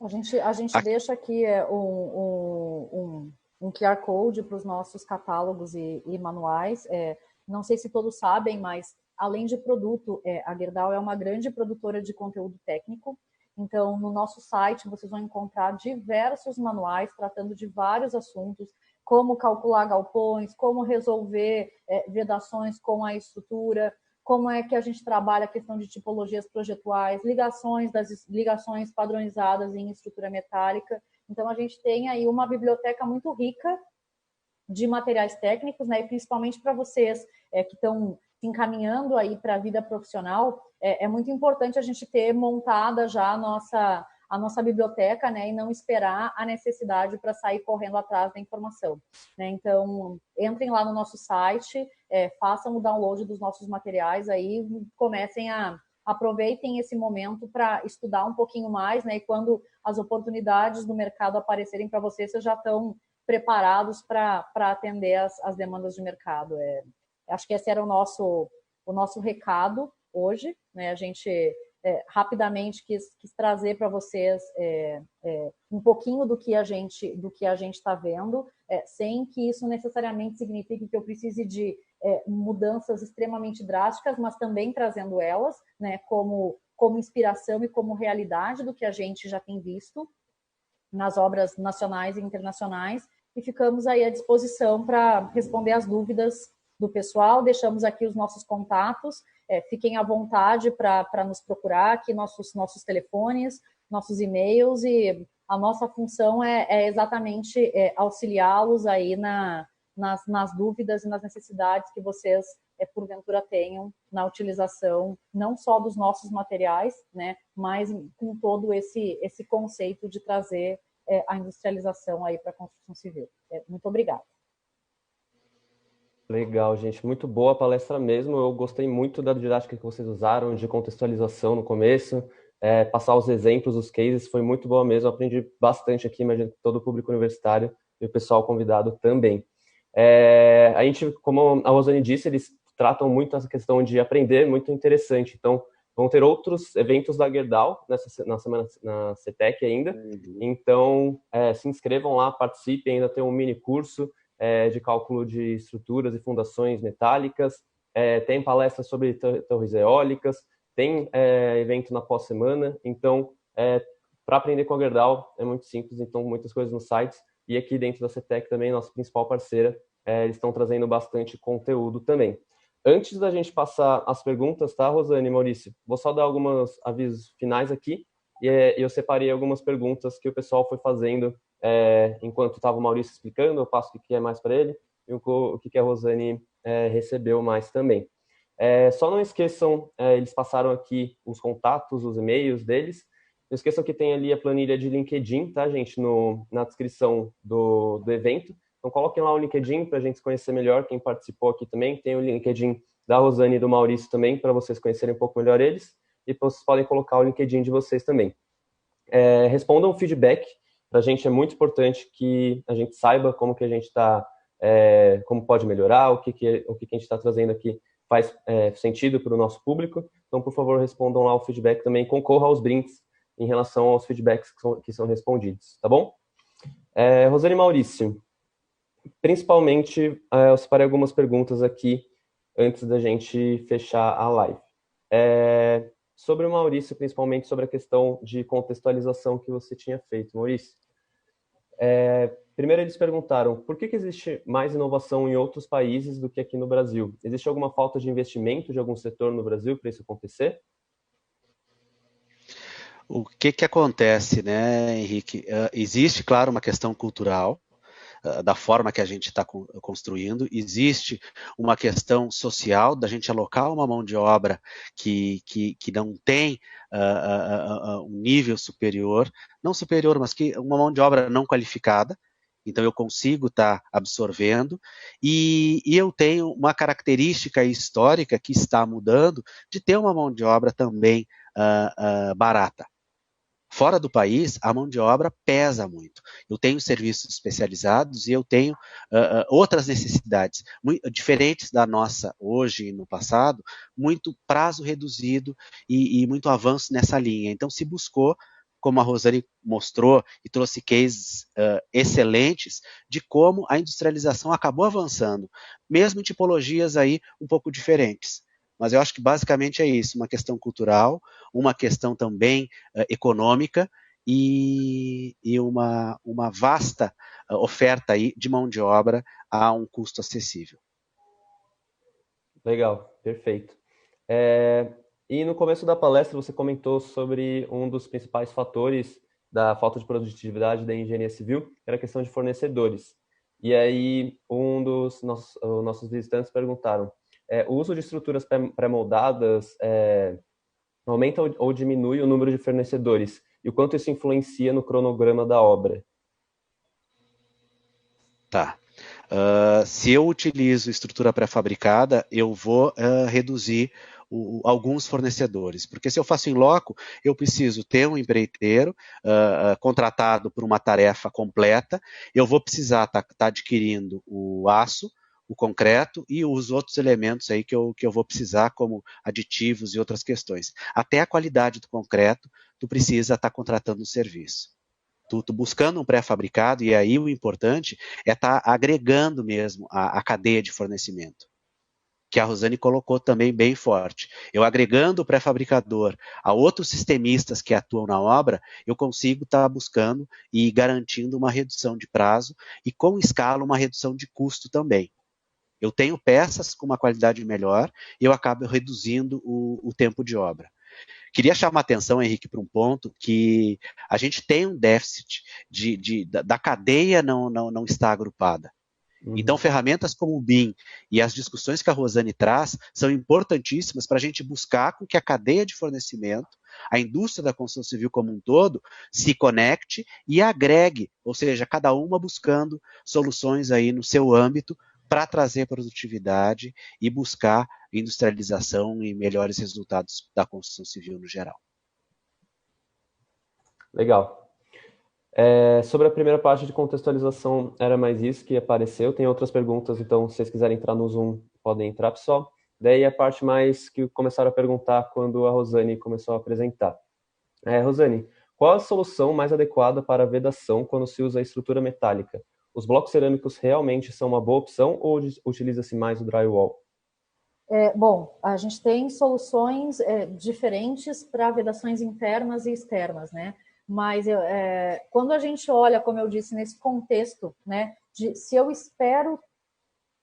A gente deixa aqui um QR Code para os nossos catálogos e manuais. Não sei se todos sabem, mas além de produto, a Gerdau é uma grande produtora de conteúdo técnico. Então, no nosso site, vocês vão encontrar diversos manuais tratando de vários assuntos, como calcular galpões, como resolver vedações com a estrutura, como é que a gente trabalha a questão de tipologias projetuais, ligações padronizadas em estrutura metálica. Então, a gente tem aí uma biblioteca muito rica de materiais técnicos, né? E principalmente para vocês que estão se encaminhando aí para a vida profissional, é muito importante a gente ter montada já a nossa biblioteca, né, e não esperar a necessidade para sair correndo atrás da informação, né? Então, entrem lá no nosso site, façam o download dos nossos materiais aí, aproveitem esse momento para estudar um pouquinho mais, né? E quando as oportunidades do mercado aparecerem para vocês já estão preparados para atender as demandas de mercado. Acho que esse era o nosso recado hoje, né? A gente rapidamente quis trazer para vocês um pouquinho do que a gente está vendo, sem que isso necessariamente signifique que eu precise de mudanças extremamente drásticas, mas também trazendo elas, né, como inspiração e como realidade do que a gente já tem visto nas obras nacionais e internacionais, e ficamos aí à disposição para responder as dúvidas do pessoal. Deixamos aqui os nossos contatos, fiquem à vontade para nos procurar, aqui nossos telefones, nossos e-mails, e a nossa função é exatamente auxiliá-los aí nas dúvidas e nas necessidades que vocês, porventura, tenham na utilização não só dos nossos materiais, né, mas com todo esse conceito de trazer a industrialização aí para a construção civil. Muito obrigada. Legal, gente. Muito boa a palestra mesmo. Eu gostei muito da didática que vocês usaram, de contextualização no começo, passar os exemplos, os cases, foi muito boa mesmo. Eu aprendi bastante aqui, imagino que todo o público universitário e o pessoal convidado também. A gente, como a Rosane disse, eles tratam muito essa questão de aprender, muito interessante. Então, vão ter outros eventos da Gerdau na CETEC ainda. Então, se inscrevam lá, participem, ainda tem um mini curso de cálculo de estruturas e fundações metálicas, tem palestras sobre torres eólicas, tem evento na pós-semana. Então, para aprender com a Gerdau é muito simples, então muitas coisas nos sites, e aqui dentro da CETEC também, nossa principal parceira, eles estão trazendo bastante conteúdo também. Antes da gente passar as perguntas, tá, Rosane e Maurício? Vou só dar alguns avisos finais aqui, e eu separei algumas perguntas que o pessoal foi fazendo enquanto estava o Maurício explicando. Eu passo o que é mais para ele e o que a Rosane recebeu mais também. Só não esqueçam, eles passaram aqui os contatos, os e-mails deles. Não esqueçam que tem ali a planilha de LinkedIn, tá, gente, na descrição do evento. Então, coloquem lá o LinkedIn para a gente se conhecer melhor, quem participou aqui também. Tem o LinkedIn da Rosane e do Maurício também, para vocês conhecerem um pouco melhor eles. E vocês podem colocar o LinkedIn de vocês também. Respondam feedback. Para a gente é muito importante que a gente saiba como que a gente está, como pode melhorar, o que a gente está trazendo aqui faz sentido para o nosso público. Então, por favor, respondam lá o feedback também. Concorra aos brindes em relação aos feedbacks que são respondidos, tá bom? Rosane e Maurício, principalmente, eu separei algumas perguntas aqui antes da gente fechar a live. Sobre o Maurício, principalmente sobre a questão de contextualização que você tinha feito, Maurício. Primeiro eles perguntaram, por que existe mais inovação em outros países do que aqui no Brasil? Existe alguma falta de investimento de algum setor no Brasil para isso acontecer? O que acontece, né, Henrique? Existe, claro, uma questão cultural, da forma que a gente está construindo. Existe uma questão social, da gente alocar uma mão de obra que não tem um nível superior, não superior, mas que uma mão de obra não qualificada. então eu consigo estar absorvendo, e eu tenho uma característica histórica que está mudando de ter uma mão de obra também barata. Fora do país, a mão de obra pesa muito. Eu tenho serviços especializados e eu tenho outras necessidades, muito diferentes da nossa hoje e no passado, muito prazo reduzido e muito avanço nessa linha. Então se buscou, como a Rosane mostrou e trouxe cases excelentes de como a industrialização acabou avançando, mesmo em tipologias aí um pouco diferentes. Mas eu acho que basicamente é isso, uma questão cultural, uma questão também econômica e uma vasta oferta aí de mão de obra a um custo acessível. Legal, perfeito. E no começo da palestra você comentou sobre um dos principais fatores da falta de produtividade da engenharia civil, que era a questão de fornecedores. E aí um dos nossos visitantes perguntaram, o uso de estruturas pré-moldadas aumenta ou diminui o número de fornecedores? E o quanto isso influencia no cronograma da obra? Tá. Se eu utilizo estrutura pré-fabricada, eu vou reduzir alguns fornecedores, porque se eu faço em loco, eu preciso ter um empreiteiro contratado por uma tarefa completa, eu vou precisar estar adquirindo o aço, o concreto e os outros elementos aí que eu vou precisar, como aditivos e outras questões. Até a qualidade do concreto, tu precisa estar contratando um serviço. Tu buscando um pré-fabricado, e aí o importante é estar agregando mesmo a cadeia de fornecimento, que a Rosane colocou também bem forte. Eu agregando o pré-fabricador a outros sistemistas que atuam na obra, eu consigo estar buscando e garantindo uma redução de prazo e, com escala, uma redução de custo também. Eu tenho peças com uma qualidade melhor e eu acabo reduzindo o tempo de obra. Queria chamar a atenção, Henrique, para um ponto que a gente tem um déficit da cadeia não está agrupada. Então, ferramentas como o BIM e as discussões que a Rosane traz são importantíssimas para a gente buscar com que a cadeia de fornecimento, a indústria da construção civil como um todo, se conecte e agregue, ou seja, cada uma buscando soluções aí no seu âmbito para trazer produtividade e buscar industrialização e melhores resultados da construção civil no geral. Legal. Sobre a primeira parte de contextualização, era mais isso que apareceu. Tem outras perguntas, então, se vocês quiserem entrar no Zoom, podem entrar, pessoal. Daí a parte mais que começaram a perguntar quando a Rosane começou a apresentar. Rosane, qual a solução mais adequada para a vedação quando se usa a estrutura metálica? Os blocos cerâmicos realmente são uma boa opção ou utiliza-se mais o drywall? Bom, a gente tem soluções diferentes para vedações internas e externas, né? Mas quando a gente olha, como eu disse, nesse contexto, né, se eu espero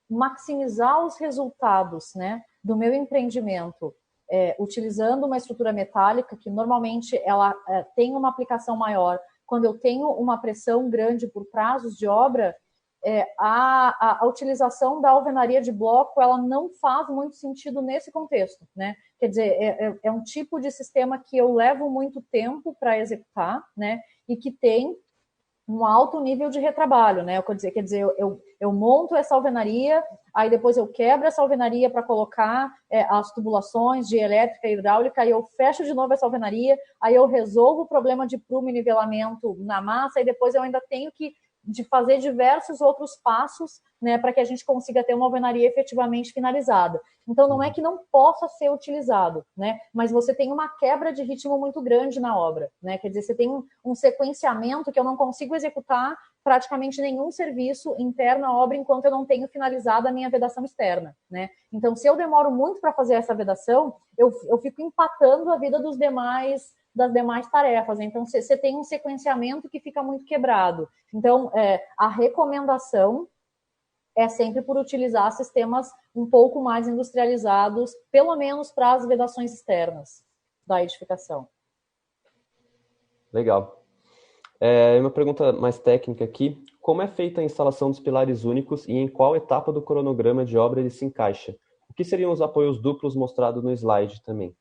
maximizar os resultados, né, do meu empreendimento, utilizando uma estrutura metálica, que normalmente ela tem uma aplicação maior, quando eu tenho uma pressão grande por prazos de obra, a utilização da alvenaria de bloco ela não faz muito sentido nesse contexto, né? Quer dizer, é um tipo de sistema que eu levo muito tempo para executar, né? E que tem um alto nível de retrabalho, né? Quer dizer, eu monto essa alvenaria, aí depois eu quebro essa alvenaria para colocar as tubulações de elétrica e hidráulica, aí eu fecho de novo essa alvenaria, aí eu resolvo o problema de prumo e nivelamento na massa, e depois eu ainda tenho que fazer diversos outros passos, né, para que a gente consiga ter uma alvenaria efetivamente finalizada. Então, não é que não possa ser utilizado, né, mas você tem uma quebra de ritmo muito grande na obra, né, quer dizer, você tem um sequenciamento que eu não consigo executar praticamente nenhum serviço interno à obra enquanto eu não tenho finalizado a minha vedação externa, né. Então, se eu demoro muito para fazer essa vedação, eu fico empatando a vida das demais tarefas. Então, você tem um sequenciamento que fica muito quebrado. Então, a recomendação é sempre por utilizar sistemas um pouco mais industrializados, pelo menos para as vedações externas da edificação. Legal. Uma pergunta mais técnica aqui. Como é feita a instalação dos pilares únicos e em qual etapa do cronograma de obra ele se encaixa? O que seriam os apoios duplos mostrados no slide também?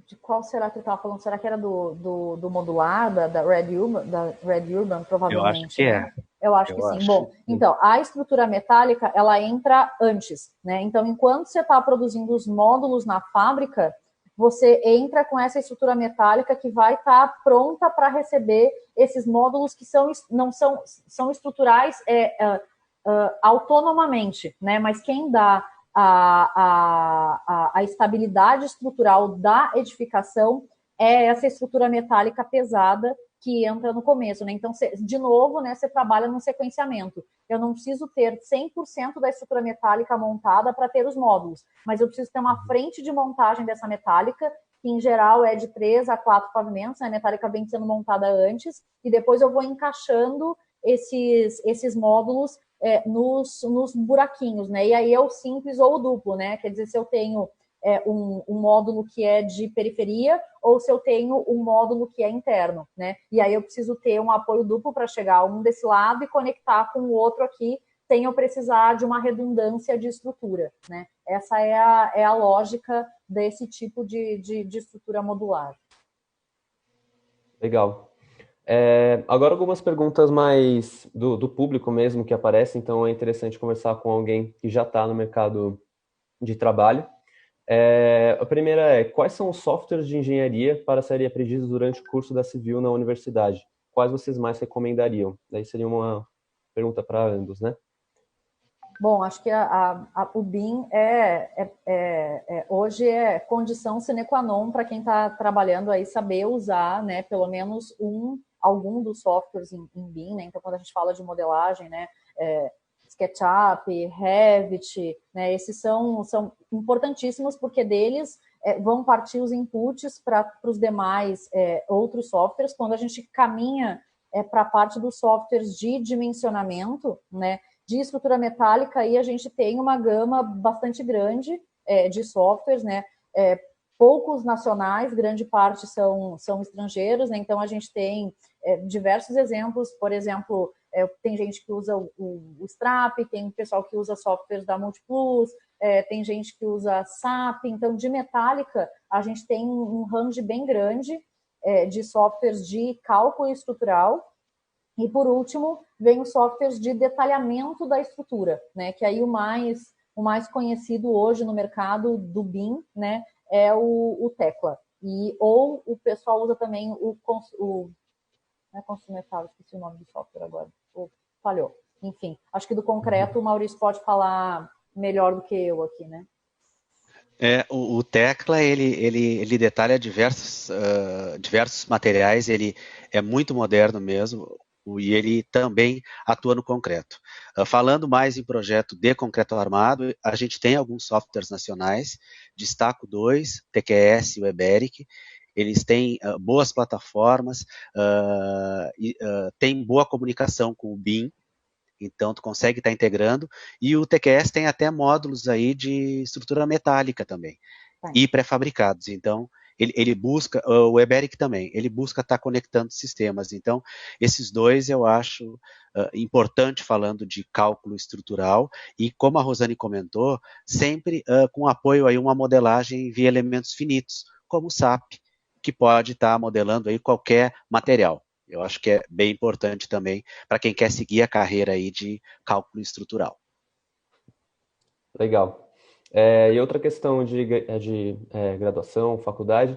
De qual será que ele estava falando? Será que era do modular, da Red Urban, provavelmente? Eu acho que né? Eu acho que sim. Bom, então, a estrutura metálica, ela entra antes, né? Então, enquanto você está produzindo os módulos na fábrica, você entra com essa estrutura metálica que vai estar pronta para receber esses módulos que não são estruturais autonomamente, né? Mas quem dá a estabilidade estrutural da edificação é essa estrutura metálica pesada que entra no começo, né? Então, de novo, né, você trabalha no sequenciamento. Eu não preciso ter 100% da estrutura metálica montada para ter os módulos, mas eu preciso ter uma frente de montagem dessa metálica, que em geral é de 3 a 4 pavimentos, né? A metálica vem sendo montada antes, e depois eu vou encaixando esses módulos nos buraquinhos, né? E aí é o simples ou o duplo, né? Quer dizer, se eu tenho um módulo que é de periferia ou se eu tenho um módulo que é interno, né? E aí eu preciso ter um apoio duplo para chegar um desse lado e conectar com o outro aqui, sem eu precisar de uma redundância de estrutura, né? Essa é a lógica desse tipo de estrutura modular. Legal. Agora algumas perguntas mais do público mesmo que aparecem, então é interessante conversar com alguém que já está no mercado de trabalho. A primeira é, quais são os softwares de engenharia para serem aprendidos durante o curso da Civil na universidade? Quais vocês mais recomendariam? Daí seria uma pergunta para ambos, né? Bom, acho que o BIM hoje é condição sine qua non para quem está trabalhando aí saber usar, né, pelo menos algum dos softwares em BIM, né? Então, quando a gente fala de modelagem, né, SketchUp, Revit, né, esses são importantíssimos porque deles vão partir os inputs para os demais outros softwares. Quando a gente caminha para a parte dos softwares de dimensionamento, né, de estrutura metálica, aí a gente tem uma gama bastante grande de softwares, né, poucos nacionais, grande parte são estrangeiros, né, então a gente tem diversos exemplos, por exemplo, tem gente que usa o Strap, tem pessoal que usa softwares da Multiplus, tem gente que usa SAP, então de metálica a gente tem um range bem grande de softwares de cálculo estrutural, e por último vem os softwares de detalhamento da estrutura, né, que aí o mais conhecido hoje no mercado do BIM, né, é o Tekla, ou o pessoal usa também não é Construmetal, esqueci o nome do software agora, falhou. Enfim, acho que do concreto o Maurício pode falar melhor do que eu aqui, né? O Tekla, ele detalha diversos materiais, ele é muito moderno mesmo, e ele também atua no concreto. Falando mais em projeto de concreto armado, a gente tem alguns softwares nacionais, destaco 2, TQS e o Eberic. Eles têm boas plataformas, tem boa comunicação com o BIM, então tu consegue estar integrando, e o TQS tem até módulos aí de estrutura metálica também, e pré-fabricados, então ele busca, o Eberic também, ele busca estar conectando sistemas, então esses dois eu acho importante falando de cálculo estrutural, e como a Rosane comentou, sempre com apoio aí uma modelagem via elementos finitos, como o SAP, que pode estar modelando aí qualquer material. Eu acho que é bem importante também para quem quer seguir a carreira aí de cálculo estrutural. Legal. E outra questão de graduação, faculdade,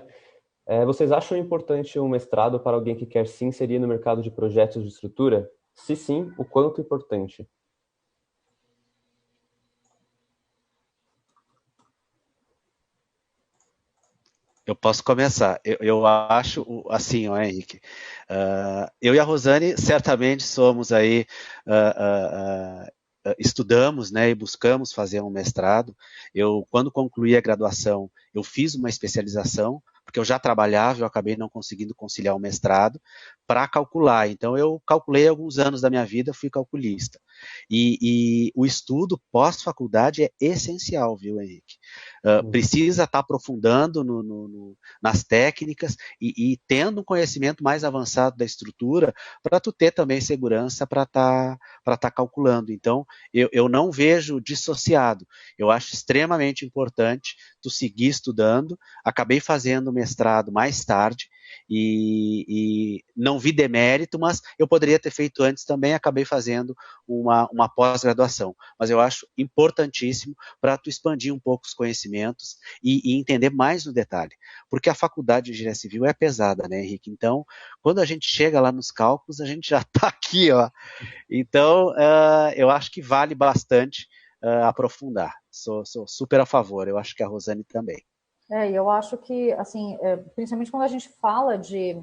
vocês acham importante um mestrado para alguém que quer se inserir no mercado de projetos de estrutura? Se sim, o quanto importante? Eu posso começar. Eu acho assim, Henrique. Eu e a Rosane certamente somos aí, estudamos, né, e buscamos fazer um mestrado. Quando concluí a graduação, eu fiz uma especialização, porque eu já trabalhava, eu acabei não conseguindo conciliar o mestrado para calcular. Então, eu calculei alguns anos da minha vida, fui calculista. E o estudo pós-faculdade é essencial, viu, Henrique? Precisa estar aprofundando nas técnicas e tendo um conhecimento mais avançado da estrutura para tu ter também segurança para estar calculando. Então, eu não vejo dissociado. Eu acho extremamente importante tu seguir estudando. Acabei fazendo mestrado mais tarde e não vi demérito, mas eu poderia ter feito antes também, acabei fazendo uma pós-graduação. Mas eu acho importantíssimo para tu expandir um pouco os conhecimentos e entender mais no detalhe, porque a faculdade de engenharia civil é pesada, né, Henrique? Então, quando a gente chega lá nos cálculos, a gente já está aqui, ó. Então, eu acho que vale bastante aprofundar. Sou super a favor, eu acho que a Rosane também. Eu acho que, assim, principalmente quando a gente fala de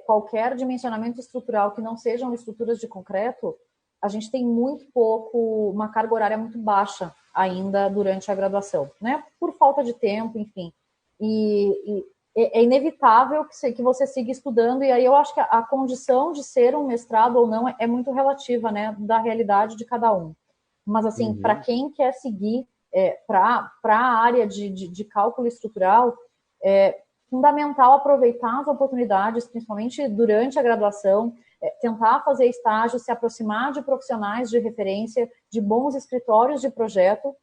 qualquer dimensionamento estrutural que não sejam estruturas de concreto, a gente tem muito pouco, uma carga horária muito baixa ainda durante a graduação, né? Por falta de tempo, enfim. E é inevitável que você siga estudando, e aí eu acho que a condição de ser um mestrado ou não é muito relativa, né, da realidade de cada um. Mas, assim, para quem quer seguir para a área de cálculo estrutural, é fundamental aproveitar as oportunidades, principalmente durante a graduação, tentar fazer estágio, se aproximar de profissionais de referência, de bons escritórios de projeto,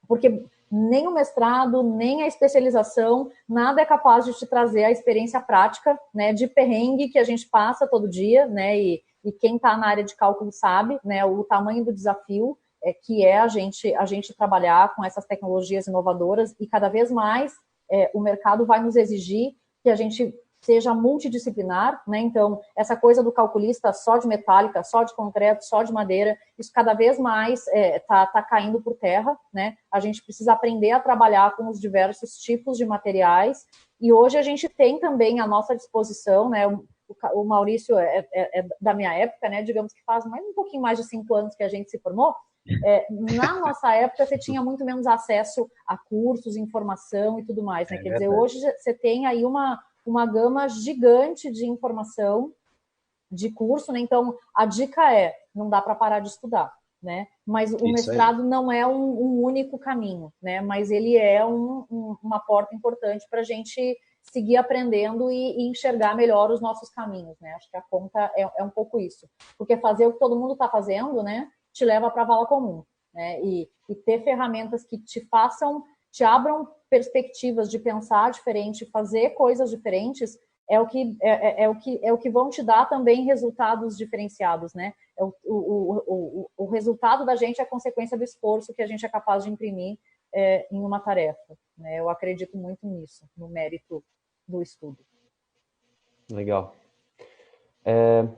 porque nem o mestrado, nem a especialização, nada é capaz de te trazer a experiência prática, né, de perrengue que a gente passa todo dia, né, e quem está na área de cálculo sabe, né, o tamanho do desafio que é a gente trabalhar com essas tecnologias inovadoras, e cada vez mais o mercado vai nos exigir que a gente seja multidisciplinar, né? Então, essa coisa do calculista só de metálica, só de concreto, só de madeira, isso cada vez mais tá caindo por terra, né? A gente precisa aprender a trabalhar com os diversos tipos de materiais, e hoje a gente tem também à nossa disposição, né? O Maurício é da minha época, né? Digamos que faz um pouquinho mais de 5 anos que a gente se formou. Na nossa época, você tinha muito menos acesso a cursos, informação e tudo mais, né? Quer dizer, hoje você tem aí uma gama gigante de informação, de curso, né? Então, a dica não dá para parar de estudar, né? Mas o mestrado não é um único caminho, né? Mas ele é uma porta importante para a gente seguir aprendendo e enxergar melhor os nossos caminhos, né? Acho que a conta é um pouco isso. Porque fazer o que todo mundo está fazendo, né, te leva para a vala comum, né? E ter ferramentas que te abram perspectivas de pensar diferente, fazer coisas diferentes, é o que vão te dar também resultados diferenciados, né? O resultado da gente é a consequência do esforço que a gente é capaz de imprimir em uma tarefa, né? Eu acredito muito nisso, no mérito do estudo. Legal.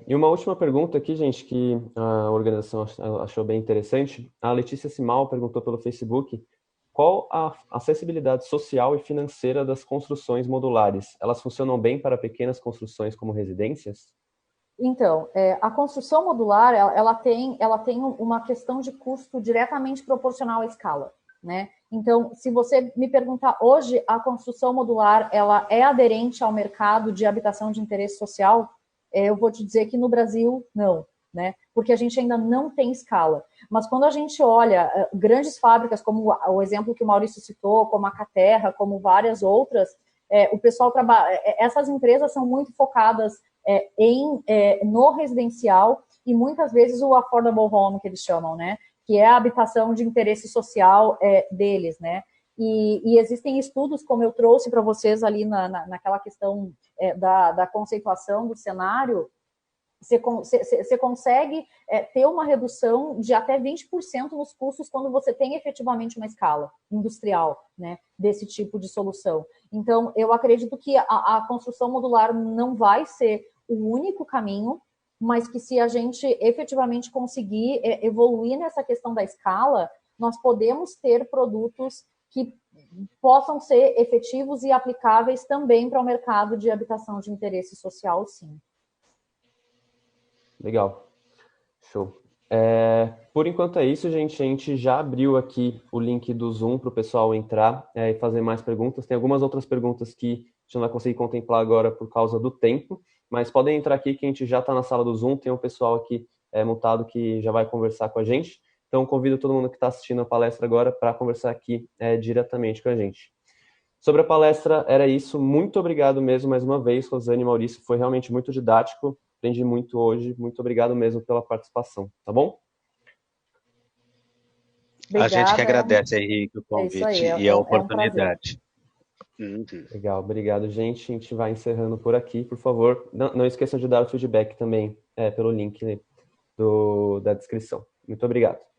E uma última pergunta aqui, gente, que a organização achou bem interessante. A Letícia Simal perguntou pelo Facebook: qual a acessibilidade social e financeira das construções modulares? Elas funcionam bem para pequenas construções como residências? Então, a construção modular, ela tem uma questão de custo diretamente proporcional à escala, né? Então, se você me perguntar hoje, a construção modular, ela é aderente ao mercado de habitação de interesse social? Eu vou te dizer que no Brasil, não, né? Porque a gente ainda não tem escala. Mas quando a gente olha grandes fábricas, como o exemplo que o Maurício citou, como a Caterra, como várias outras, o pessoal trabalha. Essas empresas são muito focadas no residencial e muitas vezes o affordable home, que eles chamam, né? Que é a habitação de interesse social deles, né? E existem estudos, como eu trouxe para vocês ali naquela questão da conceituação do cenário. Você consegue ter uma redução de até 20% nos custos quando você tem efetivamente uma escala industrial, né, desse tipo de solução. Então, eu acredito que a construção modular não vai ser o único caminho, mas que se a gente efetivamente conseguir evoluir nessa questão da escala, nós podemos ter produtos que possam ser efetivos e aplicáveis também para o mercado de habitação de interesse social, sim. Legal. Show. Por enquanto é isso, gente. A gente já abriu aqui o link do Zoom para o pessoal entrar e fazer mais perguntas. Tem algumas outras perguntas que a gente não vai conseguir contemplar agora por causa do tempo, mas podem entrar aqui que a gente já está na sala do Zoom. Tem um pessoal aqui mutado que já vai conversar com a gente. Então, convido todo mundo que está assistindo a palestra agora para conversar aqui diretamente com a gente. Sobre a palestra, era isso. Muito obrigado mesmo, mais uma vez, Rosane e Maurício. Foi realmente muito didático. Aprendi muito hoje. Muito obrigado mesmo pela participação, tá bom? Obrigada. A gente que agradece, Henrique, o convite e a oportunidade. Uhum. Legal, obrigado, gente. A gente vai encerrando por aqui. Por favor, não esqueçam de dar o feedback também pelo link da descrição. Muito obrigado.